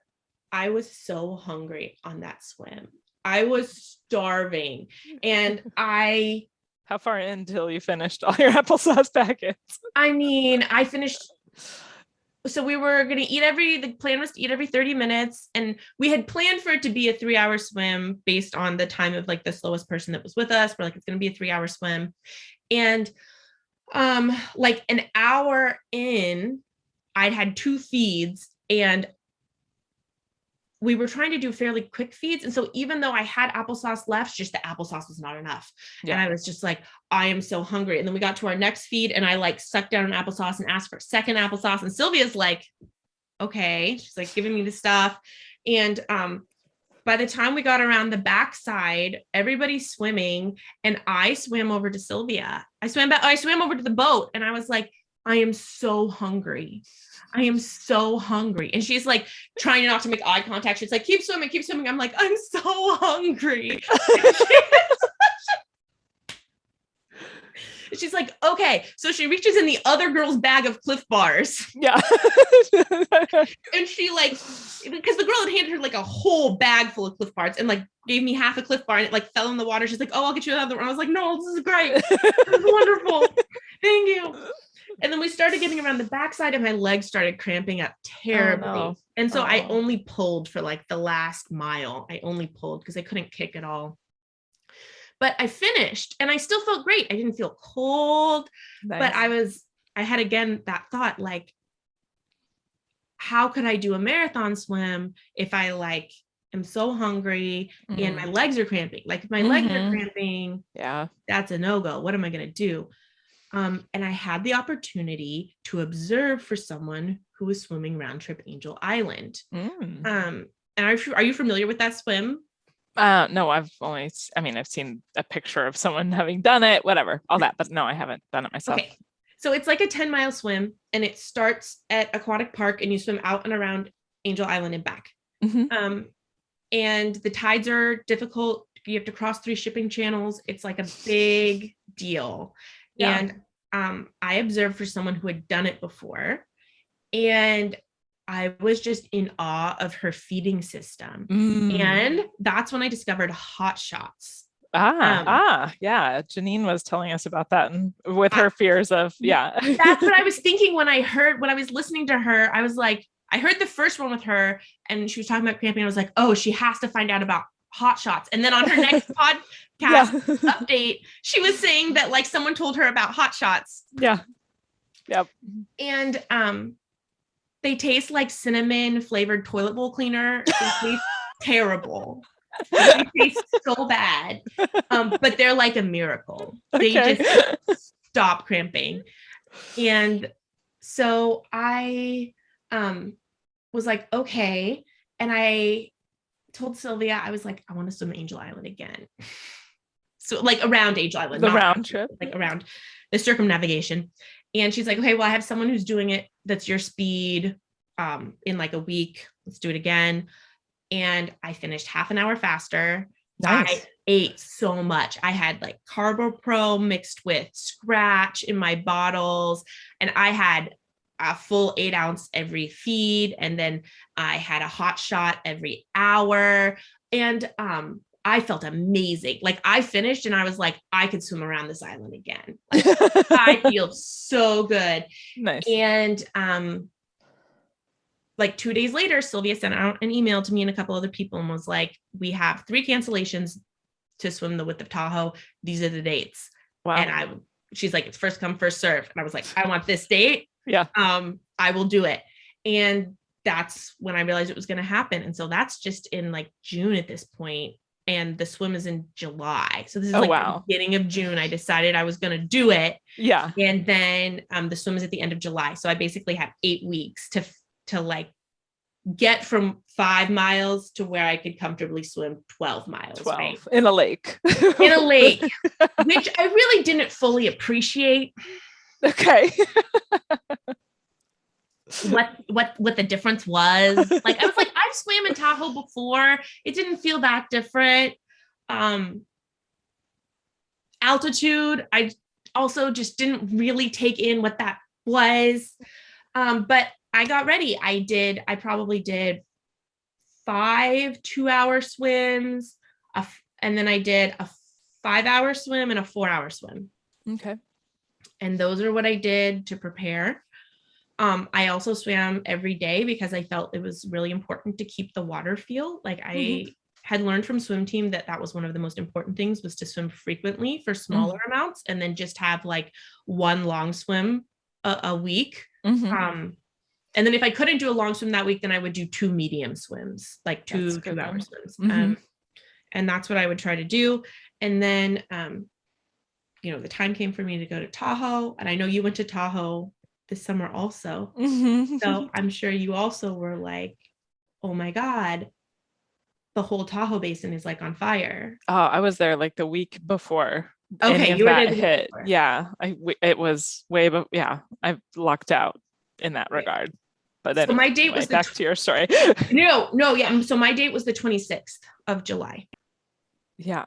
I was so hungry on that swim. I was starving. And How far in until you finished all your applesauce packets? I mean, I finished. So we were going to eat the plan was to eat every 30 minutes. And we had planned for it to be a 3-hour swim based on the time of like the slowest person that was with us. We're like, it's going to be a 3-hour swim. And like an hour in, I'd had 2 feeds and we were trying to do fairly quick feeds. And so even though I had applesauce left, just the applesauce was not enough. Yeah. And I was just like, I am so hungry. And then we got to our next feed and I like sucked down an applesauce and asked for a second applesauce. And Sylvia's like, okay. She's like giving me the stuff. And by the time we got around the backside, everybody's swimming. And I swam over to Sylvia. I swam over to the boat and I was like, I am so hungry. I am so hungry. And she's like trying not to make eye contact. She's like, keep swimming, keep swimming. I'm like, I'm so hungry. She's like, okay. So she reaches in the other girl's bag of Cliff Bars. Yeah. And she like, because the girl had handed her like a whole bag full of Cliff Bars and like gave me half a Cliff Bar and it like fell in the water. She's like, oh, I'll get you another one. I was like, no, this is great. This is wonderful. Thank you. And then we started getting around the backside and my legs started cramping up terribly. Oh, no. And so I only pulled for like the last mile. I only pulled because I couldn't kick at all. But I finished and I still felt great. I didn't feel cold, nice. But I had again that thought like, how could I do a marathon swim if I like am so hungry and my legs are cramping? Like if my legs are cramping, that's a no-go. What am I going to do? And I had the opportunity to observe for someone who was swimming round trip Angel Island. And are you familiar with that swim? No, I've seen a picture of someone having done it, whatever, all that, but no, I haven't done it myself. Okay. So it's like a 10-mile swim and it starts at Aquatic Park and you swim out and around Angel Island and back. And the tides are difficult. You have to cross 3 shipping channels. It's like a big deal. Yeah. And I observed for someone who had done it before and I was just in awe of her feeding system. And that's when I discovered hot shots. Yeah. Janine was telling us about that and with her fears of, That's what I was thinking when I was listening to her. I was like, I heard the first one with her and she was talking about cramping. I was like, oh, she has to find out about hot shots. And then on her next podcast update, she was saying that like someone told her about hot shots. Yeah. Yep. And they taste like cinnamon flavored toilet bowl cleaner. They taste terrible. They taste so bad. But they're like a miracle. They just stop cramping. And so I was like, okay. And I told Sylvia, I was like, I want to swim Angel Island again. So like around Angel Island, the round trip, like around the circumnavigation. And she's like, okay, well, I have someone who's doing it. That's your speed in like a week. Let's do it again. And I finished half an hour faster. Nice. I ate so much. I had like Carbo Pro mixed with Scratch in my bottles. And I had a full 8 ounce every feed. And then I had a hot shot every hour. And I felt amazing. Like I finished and I was like, I could swim around this island again. Like, I feel so good. Nice. And like 2 days later, Sylvia sent out an email to me and a couple other people and was like, we have 3 cancellations to swim the width of Tahoe. These are the dates. Wow. And she's like, it's first come, first serve. And I was like, I want this date. Yeah. I will do it. And that's when I realized it was going to happen. And so that's just in like June at this point. And the swim is in July. So this is the beginning of June. I decided I was going to do it. Yeah. And then the swim is at the end of July. So I basically have 8 weeks to like get from 5 miles to where I could comfortably swim 12 miles. 12 right? In a lake. In a lake, which I really didn't fully appreciate. Okay. what the difference was. Like I was like, I've swam in Tahoe before. It didn't feel that different. Altitude, I also just didn't really take in what that was. But I got ready. I probably did 5 2-hour swims, and then I did a 5-hour swim and a 4-hour swim. Okay. And those are what I did to prepare. I also swam every day because I felt it was really important to keep the water feel. Like I had learned from swim team that was one of the most important things, was to swim frequently for smaller amounts, and then just have like one long swim a week. And then if I couldn't do a long swim that week, then I would do 2 medium swims, like 2 2-hour swims. And that's what I would try to do. And then, the time came for me to go to Tahoe. And I know you went to Tahoe this summer also. So I'm sure you also were like, oh my God, the whole Tahoe basin is like on fire. Oh, I was there like the week before. Okay, you were there hit. Before. Yeah, it was way, I lucked out in that regard. But then my date was back to your story. No, yeah. So my date was the 26th of July. Yeah.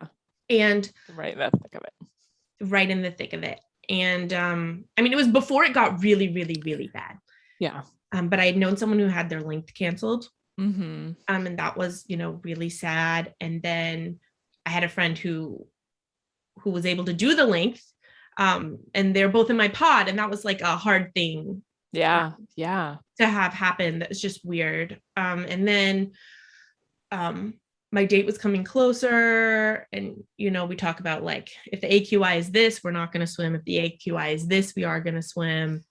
And right in the thick of it. Right in the thick of it. And it was before it got really, really, really bad. Yeah. But I had known someone who had their length canceled. And that was, really sad. And then I had a friend who was able to do the length. And they're both in my pod. And that was like a hard thing. Yeah. To have happen. That's just weird. And then my date was coming closer, and we talk about like, if the AQI is this, we're not going to swim. If the AQI is this, we are going to swim.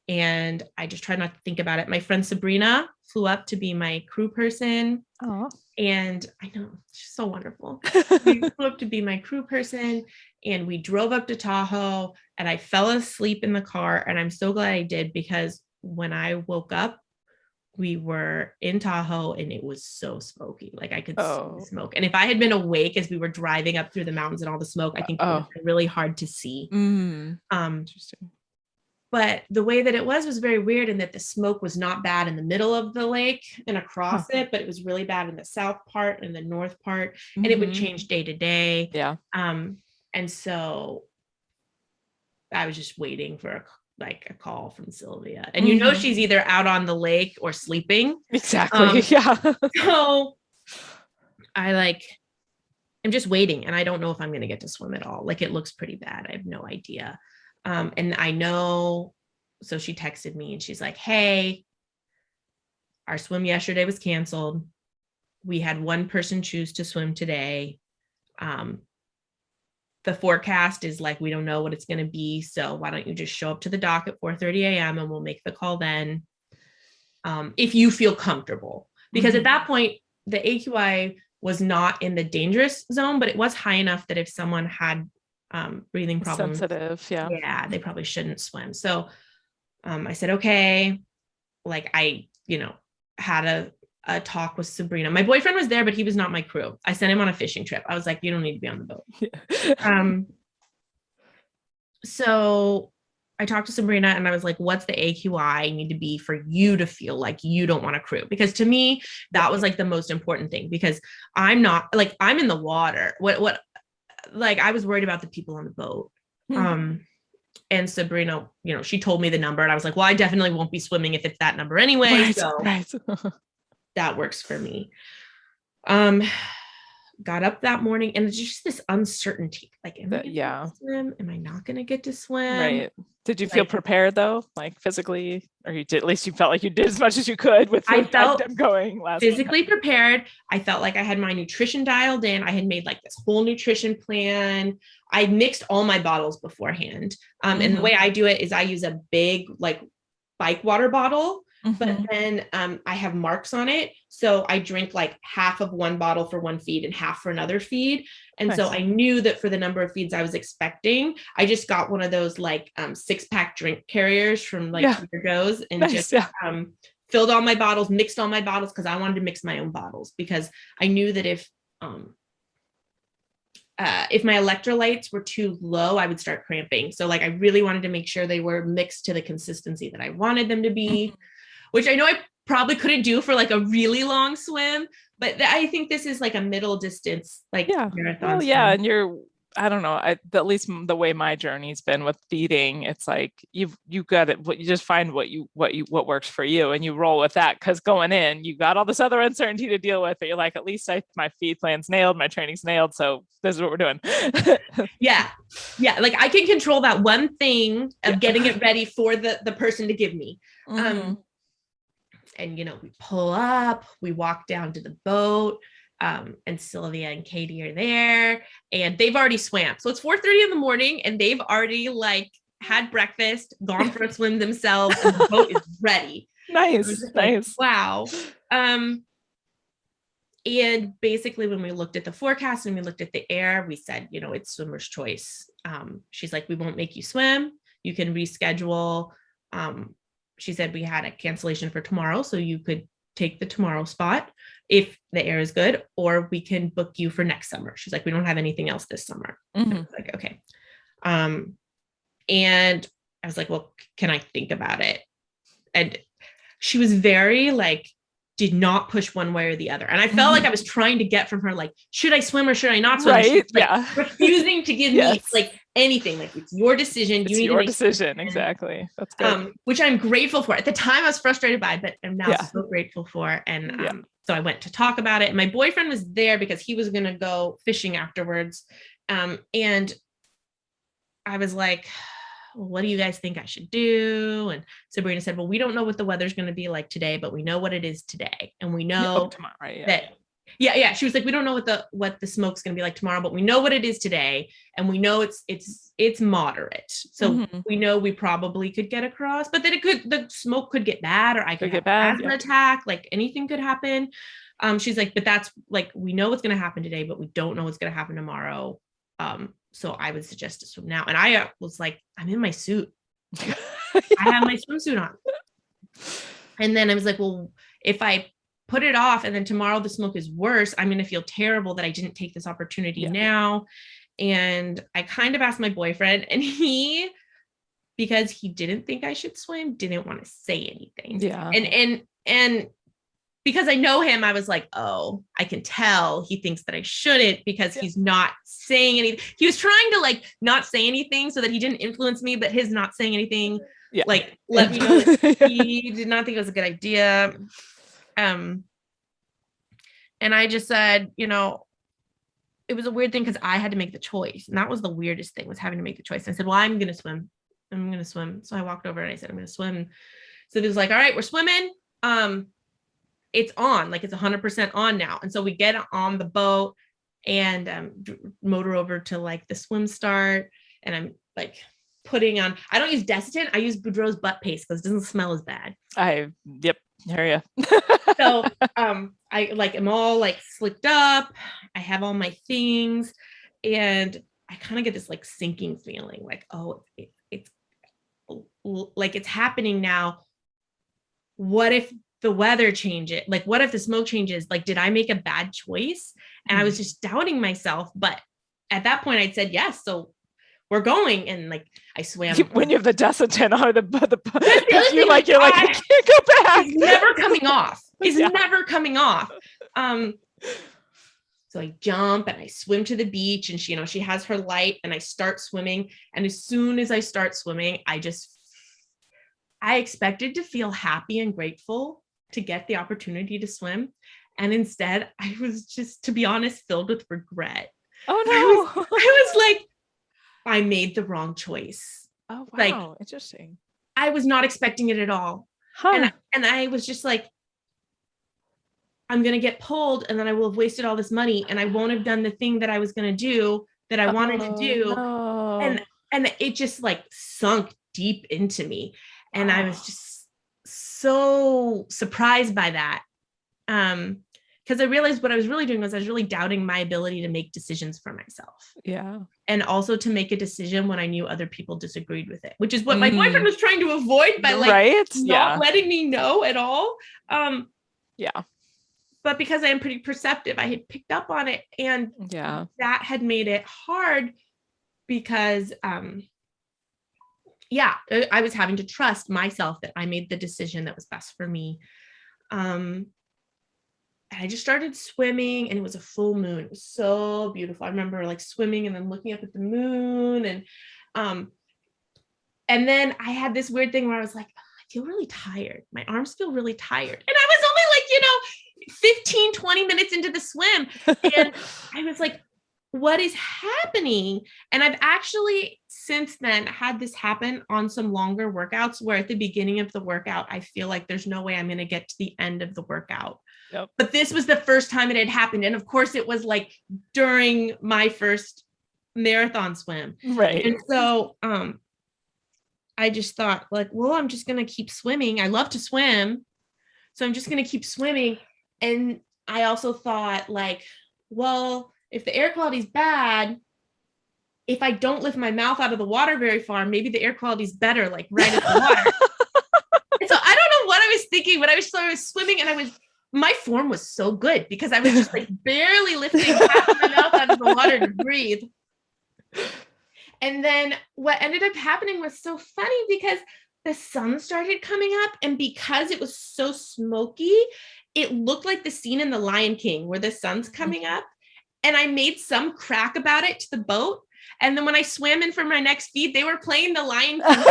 And I just try not to think about it. My friend Sabrina flew up to be my crew person. Oh. And I know, she's so wonderful. She flew up to be my crew person, and we drove up to Tahoe, and I fell asleep in the car. And I'm so glad I did, because when I woke up, we were in Tahoe and it was so smoky. Like I could see the smoke. And if I had been awake as we were driving up through the mountains and all the smoke, I think it would have been really hard to see. Interesting. But the way that it was very weird, in that the smoke was not bad in the middle of the lake and across it, but it was really bad in the south part and the north part. And it would change day to day. Yeah. And so I was just waiting for a call from Sylvia, and she's either out on the lake or sleeping. Exactly. Yeah. So I'm just waiting, and I don't know if I'm going to get to swim at all. Like, it looks pretty bad. I have no idea. And I know, so she texted me and she's like, hey, our swim yesterday was canceled. We had one person choose to swim today. The forecast is like, we don't know what it's going to be. So why don't you just show up to the dock at 4:30 a.m. and we'll make the call then. If you feel comfortable, because at that point, the AQI was not in the dangerous zone, but it was high enough that if someone had breathing problems. Sensitive. Yeah. Yeah, they probably shouldn't swim. So I said, okay. Like I, had a talk with Sabrina. My boyfriend was there, but he was not my crew. I sent him on a fishing trip. I was like, you don't need to be on the boat. Yeah. So I talked to Sabrina and I was like, what's the AQI need to be for you to feel like you don't want to crew? Because to me, that was like the most important thing, because I'm not like, I'm in the water. Like I was worried about the people on the boat. And Sabrina, she told me the number and I was like, well, I definitely won't be swimming if it's that number anyway. Right, so right. that works for me. Got up that morning and it's just this uncertainty. Like, am I going to get to swim? Am I not going to get to swim? Right. Did you feel prepared though, like physically, or you did? At least you felt like you did as much as you could with. I felt going last physically prepared. I felt like I had my nutrition dialed in. I had made like this whole nutrition plan. I mixed all my bottles beforehand. And the way I do it is I use a big like bike water bottle. But then I have marks on it. So I drink like half of one bottle for one feed and half for another feed. And so I knew that for the number of feeds I was expecting, I just got one of those like 6-pack drink carriers from like Trader Joe's and just filled all my bottles, mixed all my bottles, because I wanted to mix my own bottles, because I knew that if my electrolytes were too low, I would start cramping. So like I really wanted to make sure they were mixed to the consistency that I wanted them to be. Which I know I probably couldn't do for like a really long swim, but I think this is like a middle distance, like marathon. Well, yeah. And I don't know, at least the way my journey's been with feeding, it's like you got it. You just find what works for you and you roll with that. Cause going in, you got all this other uncertainty to deal with, but you're like, at least my feed plan's nailed, my training's nailed. So this is what we're doing. Yeah. Like I can control that one thing of getting it ready for the person to give me. And, we pull up, we walk down to the boat, and Sylvia and Katie are there and they've already swam. So it's 4:30 in the morning and they've already like had breakfast, gone for a swim themselves, and the boat is ready. Nice. Like, wow. And basically when we looked at the forecast and we looked at the air, we said, it's swimmer's choice. She's like, we won't make you swim. You can reschedule. She said we had a cancellation for tomorrow, so you could take the tomorrow spot if the air is good, or we can book you for next summer. She's like, we don't have anything else this summer. I was like, okay. And I was like, well, can I think about it? And she was very like, did not push one way or the other. And I felt like I was trying to get from her, like, should I swim or should I not swim? Right. Like, refusing to give me like anything. Like, it's your decision. It's your decision. Exactly. That's good. Which I'm grateful for. At the time I was frustrated by, but I'm now so grateful for. And so I went to talk about it. And my boyfriend was there because he was going to go fishing afterwards. And I was like, what do you guys think I should do? And Sabrina said, well, we don't know what the weather's going to be like today, but we know what it is today. And we know tomorrow, right? that, she was like, we don't know what the smoke's going to be like tomorrow, but we know what it is today. And we know it's moderate. So we know we probably could get across, but then the smoke could get bad, or I could get an asthma attack, like anything could happen. She's like, but that's like, we know what's going to happen today, but we don't know what's going to happen tomorrow. So I would suggest to swim now. And I was like, I'm in my suit. I have my swimsuit on. And then I was like, well, if I put it off and then tomorrow the smoke is worse, I'm going to feel terrible that I didn't take this opportunity now. And I kind of asked my boyfriend, and he, because he didn't think I should swim, didn't want to say anything. Yeah. And because I know him, I was like, oh, I can tell he thinks that I shouldn't, because he's not saying anything. He was trying to like not say anything so that he didn't influence me, but his not saying anything, like, let me know that he did not think it was a good idea. And I just said, it was a weird thing because I had to make the choice. And that was the weirdest thing, was having to make the choice. And I said, well, I'm going to swim. So I walked over and I said, I'm going to swim. So it was like, all right, we're swimming. It's on, like it's 100% on now. And so we get on the boat and motor over to like the swim start. And I'm like putting on, I don't use Desitin. I use Boudreaux's butt paste because it doesn't smell as bad. Hear ya. So I like am all like slicked up. I have all my things and I kind of get this like sinking feeling like, oh, it's like it's happening now. What if the weather changes? Like, what if the smoke changes? Like, did I make a bad choice? And I was just doubting myself. But at that point, I'd said yes. So we're going. And like, I swam. When you have the Desitin or you're like, you can't go back. It's never coming off. It's never coming off. So I jump and I swim to the beach, and she has her light, and I start swimming. And as soon as I start swimming, I expected to feel happy and grateful to get the opportunity to swim. And instead, I was just, to be honest, filled with regret. Oh no. I was like, I made the wrong choice. Oh, wow. Like, interesting. I was not expecting it at all. Huh. And I was just like, I'm going to get pulled, and then I will have wasted all this money, and I won't have done the thing that I was going to do that I wanted to do. No. And it just like sunk deep into me. And I was just so surprised by that. Because I realized what I was really doing was I was really doubting my ability to make decisions for myself. Yeah. And also to make a decision when I knew other people disagreed with it, which is what my boyfriend was trying to avoid by like not letting me know at all. Yeah. But because I am pretty perceptive, I had picked up on it, and that had made it hard because I was having to trust myself that I made the decision that was best for me. And I just started swimming, and it was a full moon. It was so beautiful. I remember like swimming and then looking up at the moon. And then I had this weird thing where I was like, I feel really tired. My arms feel really tired. And I was only like, 15, 20 minutes into the swim. And I was like, what is happening? And I've actually since then had this happen on some longer workouts where at the beginning of the workout, I feel like there's no way I'm going to get to the end of the workout. Yep. But this was the first time it had happened. And of course it was like during my first marathon swim. Right. And so, I just thought like, well, I'm just going to keep swimming. I love to swim. So I'm just going to keep swimming. And I also thought like, well, if the air quality is bad, if I don't lift my mouth out of the water very far, maybe the air quality is better, like right at the water. And so I don't know what I was thinking, but I was swimming, and my form was so good because I was just like barely lifting half of my mouth out of the water to breathe. And then what ended up happening was so funny because the sun started coming up, and because it was so smoky, it looked like the scene in The Lion King where the sun's coming up. And I made some crack about it to the boat. And then when I swam in for my next feed, they were playing The Lion King.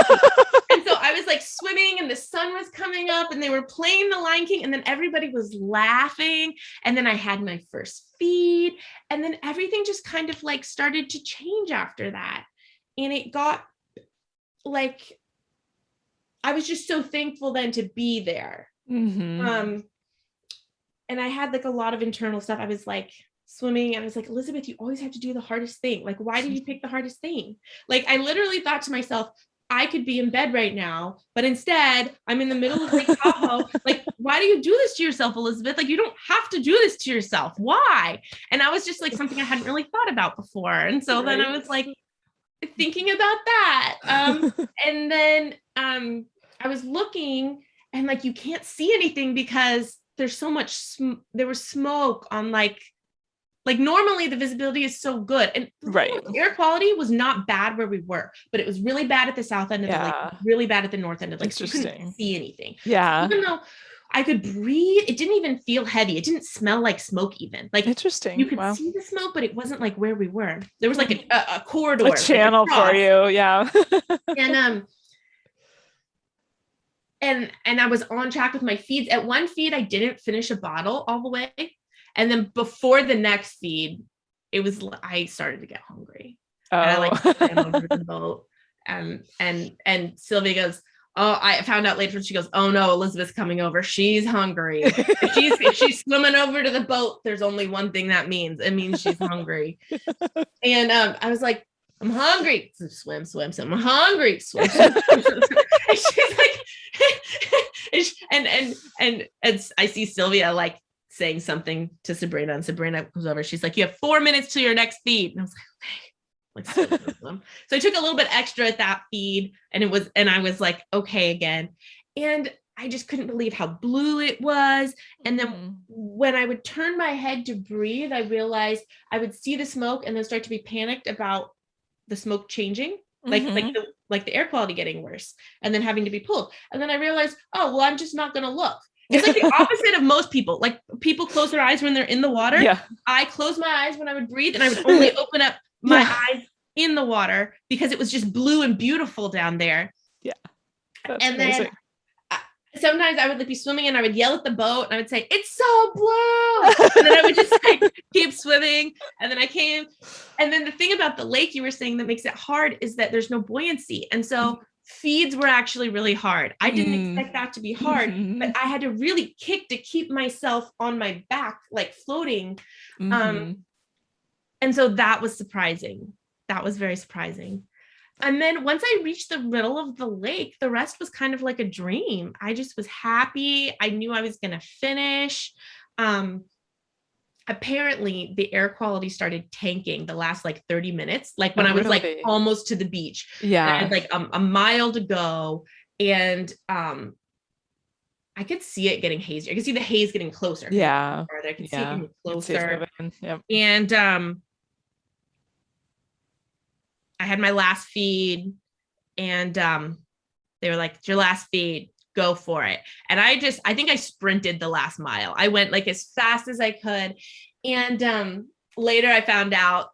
And so I was like swimming, and the sun was coming up, and they were playing The Lion King, and then everybody was laughing. And then I had my first feed, and then everything just kind of like started to change after that. And it got like, I was just so thankful then to be there. Mm-hmm. And I had like a lot of internal stuff. I was like swimming, and I was like, Elisabeth, you always have to do the hardest thing. Like, why did you pick the hardest thing? Like, I literally thought to myself, I could be in bed right now, but instead I'm in the middle of Lake Tahoe. Like, why do you do this to yourself, Elisabeth? Like, you don't have to do this to yourself. Why? And I was just like something I hadn't really thought about before. And so then I was like thinking about that. And then I was looking, and like, you can't see anything because there's so much, there was smoke on like normally the visibility is so good. And air quality was not bad where we were, but it was really bad at the south end of the lake, really bad at the north end of the lake. So you couldn't see anything. Yeah. Even though I could breathe, it didn't even feel heavy. It didn't smell like smoke even. Like, interesting. You could see the smoke, but it wasn't like where we were. There was like a corridor. A channel for you. Yeah. And I was on track with my feeds. At one feed, I didn't finish a bottle all the way. And then before the next feed, I started to get hungry. Oh. And I like swam over the boat. And Sylvia goes, oh, I found out later, she goes, oh no, Elisabeth's coming over. She's hungry. If she's swimming over to the boat, there's only one thing that means. It means she's hungry. And I was like, I'm hungry. Swim. I'm hungry. Swim. And she's like, and I see Sylvia like saying something to Sabrina, and Sabrina comes over. She's like, you have 4 minutes till your next feed. And I was like, okay. Like still gonna swim. So I took a little bit extra at that feed, and I was like, okay again. And I just couldn't believe how blue it was. And then when I would turn my head to breathe, I realized I would see the smoke and then start to be panicked about the smoke changing, like the air quality getting worse, and then having to be pulled. And then I realized, oh, well, I'm just not going to look. It's like the opposite of most people. Like people close their eyes when they're in the water. Yeah. I closed my eyes when I would breathe, and I would only open up my eyes in the water because it was just blue and beautiful down there. Yeah. That's and amazing. Then sometimes I would like be swimming and I would yell at the boat and I would say, it's so blue. And then I would just like keep swimming. And then I came. And then the thing about the lake you were saying that makes it hard is that there's no buoyancy. And so feeds were actually really hard. I didn't expect that to be hard, but I had to really kick to keep myself on my back, like floating. And so that was surprising. That was very surprising. And then once I reached the middle of the lake, the rest was kind of like a dream. I just was happy. I knew I was going to finish. Apparently, the air quality started tanking the last like 30 minutes, like when I was like almost to the beach. Yeah. I had like a mile to go. And I could see it getting hazier. I could see the haze getting closer. Yeah. I could see it getting closer. Yep. And I had my last feed, and they were like, it's your last feed, go for it. And I think I sprinted the last mile. I went like as fast as I could. And later I found out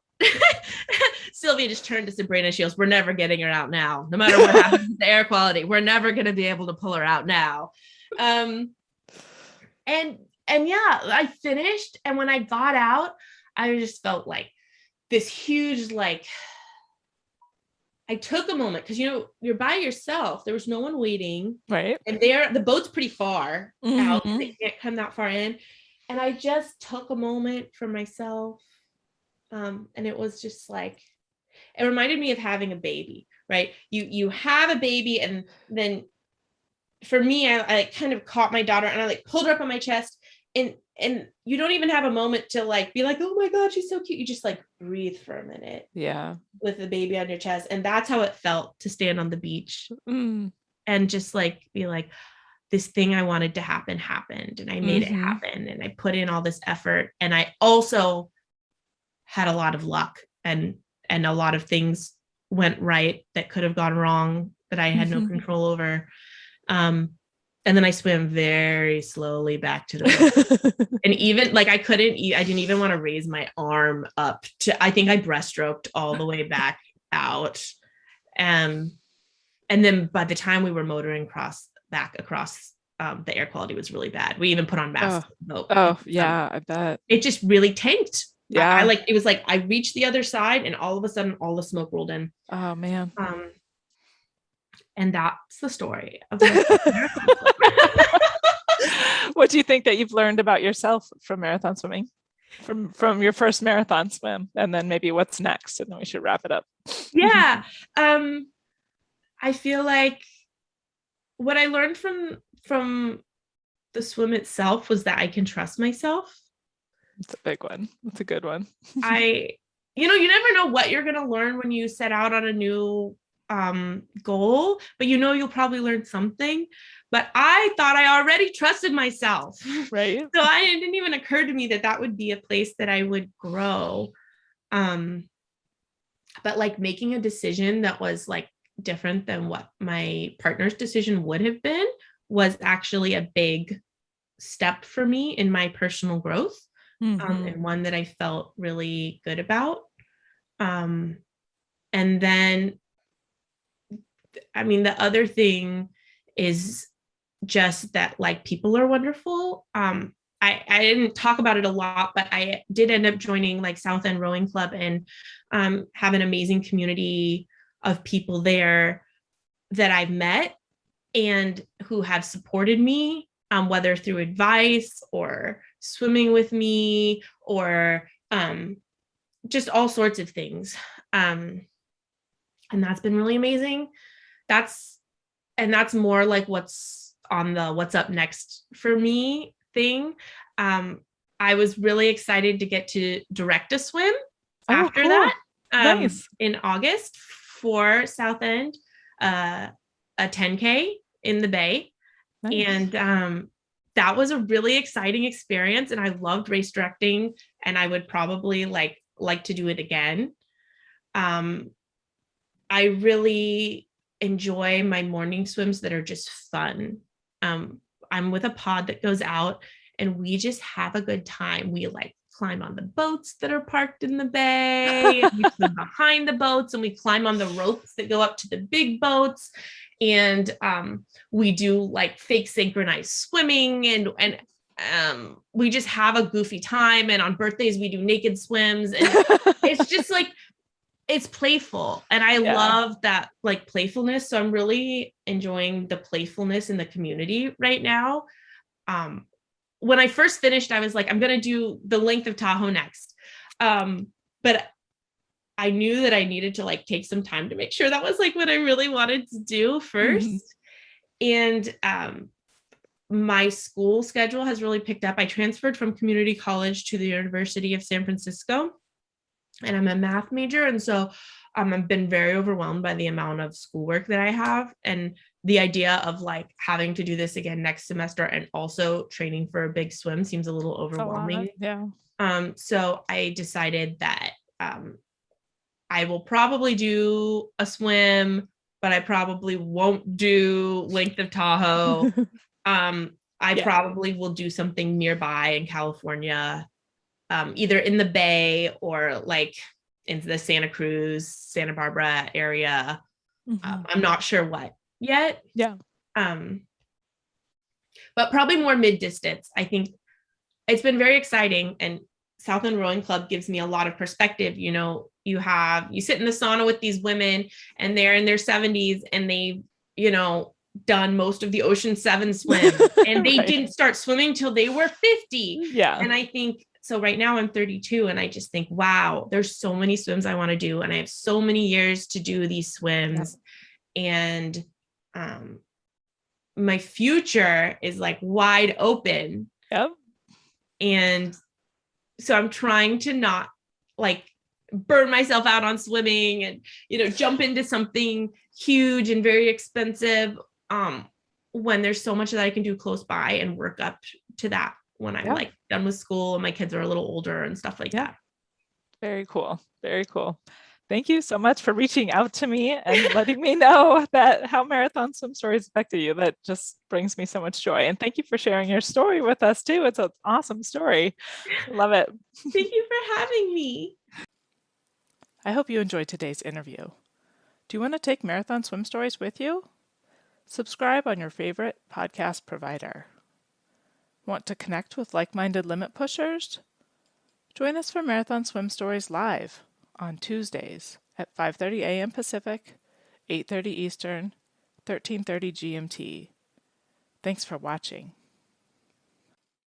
Sylvia just turned to Sabrina. She goes, we're never getting her out now. No matter what happens with the air quality, we're never going to be able to pull her out now. And yeah, I finished. And when I got out, I just felt like this huge, like, I took a moment because, you're by yourself. There was no one waiting. Right. And the boat's pretty far out. They can't come that far in. And I just took a moment for myself. And it was just like, it reminded me of having a baby, right? You have a baby, and then for me, I like kind of caught my daughter and I like pulled her up on my chest, and you don't even have a moment to like be like, oh my God, she's so cute. You just like breathe for a minute. Yeah. With the baby on your chest. And that's how it felt to stand on the beach and just like be like, this thing I wanted to happen happened, and I made it happen, and I put in all this effort. And I also had a lot of luck, and a lot of things went right that could have gone wrong that I had no control over. And then I swam very slowly back to the boat. And even like I didn't even want to raise my arm up I think I breaststroked all the way back out. And then by the time we were motoring back across, the air quality was really bad. We even put on masks. Oh yeah, I bet. It just really tanked. Yeah. It was like I reached the other side and all of a sudden all the smoke rolled in. Oh man. And that's the story of What do you think that you've learned about yourself from marathon swimming, from your first marathon swim, and then maybe what's next, and then we should wrap it up? Yeah. I feel like what I learned from the swim itself was that I can trust myself. It's a big one. It's a good one. You never know what you're going to learn when you set out on a new goal, but you'll probably learn something. But I thought I already trusted myself, right? So it didn't even occur to me that would be a place that I would grow. But like making a decision that was like different than what my partner's decision would have been was actually a big step for me in my personal growth, and one that I felt really good about. And then the other thing is just that like people are wonderful. I didn't talk about it a lot, but I did end up joining like South End Rowing Club and have an amazing community of people there that I've met and who have supported me, whether through advice or swimming with me or just all sorts of things. And that's been really amazing. That's more like what's on the what's up next for me thing. I was really excited to get to direct a swim after that. Nice. in August for South End, uh, a 10K in the Bay. Nice. And that was a really exciting experience. And I loved race directing, and I would probably like to do it again. Um, I really enjoy my morning swims that are just fun. I'm with a pod that goes out and we just have a good time. We like climb on the boats that are parked in the bay. We swim behind the boats and we climb on the ropes that go up to the big boats. And we do like fake synchronized swimming and we just have a goofy time. And on birthdays, we do naked swims. And it's just like, it's playful, and I Yeah. love that like playfulness, so I'm really enjoying the playfulness in the community right now. When I first finished, I was like, I'm gonna do the length of Tahoe next, but I knew that I needed to like take some time to make sure that was like what I really wanted to do Mhm. first. And my school schedule has really picked up. I transferred from community college to the University of San Francisco, and I'm a math major. And so I've been very overwhelmed by the amount of schoolwork that I have. And the idea of like having to do this again next semester and also training for a big swim seems a little It's a lot. overwhelming. Yeah. So I decided that I will probably do a swim, but I probably won't do length of Tahoe. I Yeah. probably will do something nearby in California, either in the Bay or like in the Santa Cruz, Santa Barbara area. Hmm. I'm not sure what yet, Yeah. um, but probably more mid distance. I think it's been very exciting, and Southland Rowing Club gives me a lot of perspective. You know, you sit in the sauna with these women, and they're in their 70s, and they've done most of the Ocean 7 swim, and they Right. didn't start swimming till they were 50. Yeah. And I think so. Right now, I'm 32, and I just think, wow, there's so many swims I want to do, and I have so many years to do these Yeah. swims, and um, my future is like wide open. Yep. And so I'm trying to not like burn myself out on swimming and jump into something huge and very expensive, um when there's so much that I can do close by and work up to that when I'm Yeah. like done with school and my kids are a little older and stuff like Yeah. that. Very cool. Very cool. Thank you so much for reaching out to me and letting me know that how marathon swim stories affected you. That just brings me so much joy. And thank you for sharing your story with us too. It's an awesome story. Love it. Thank you for having me. I hope you enjoyed today's interview. Do you want to take marathon swim stories with you? Subscribe on your favorite podcast provider. Want to connect with like-minded limit pushers? Join us for Marathon Swim Stories live on Tuesdays at 5:30 a.m. Pacific, 8:30 Eastern, 13:30 GMT. Thanks for watching.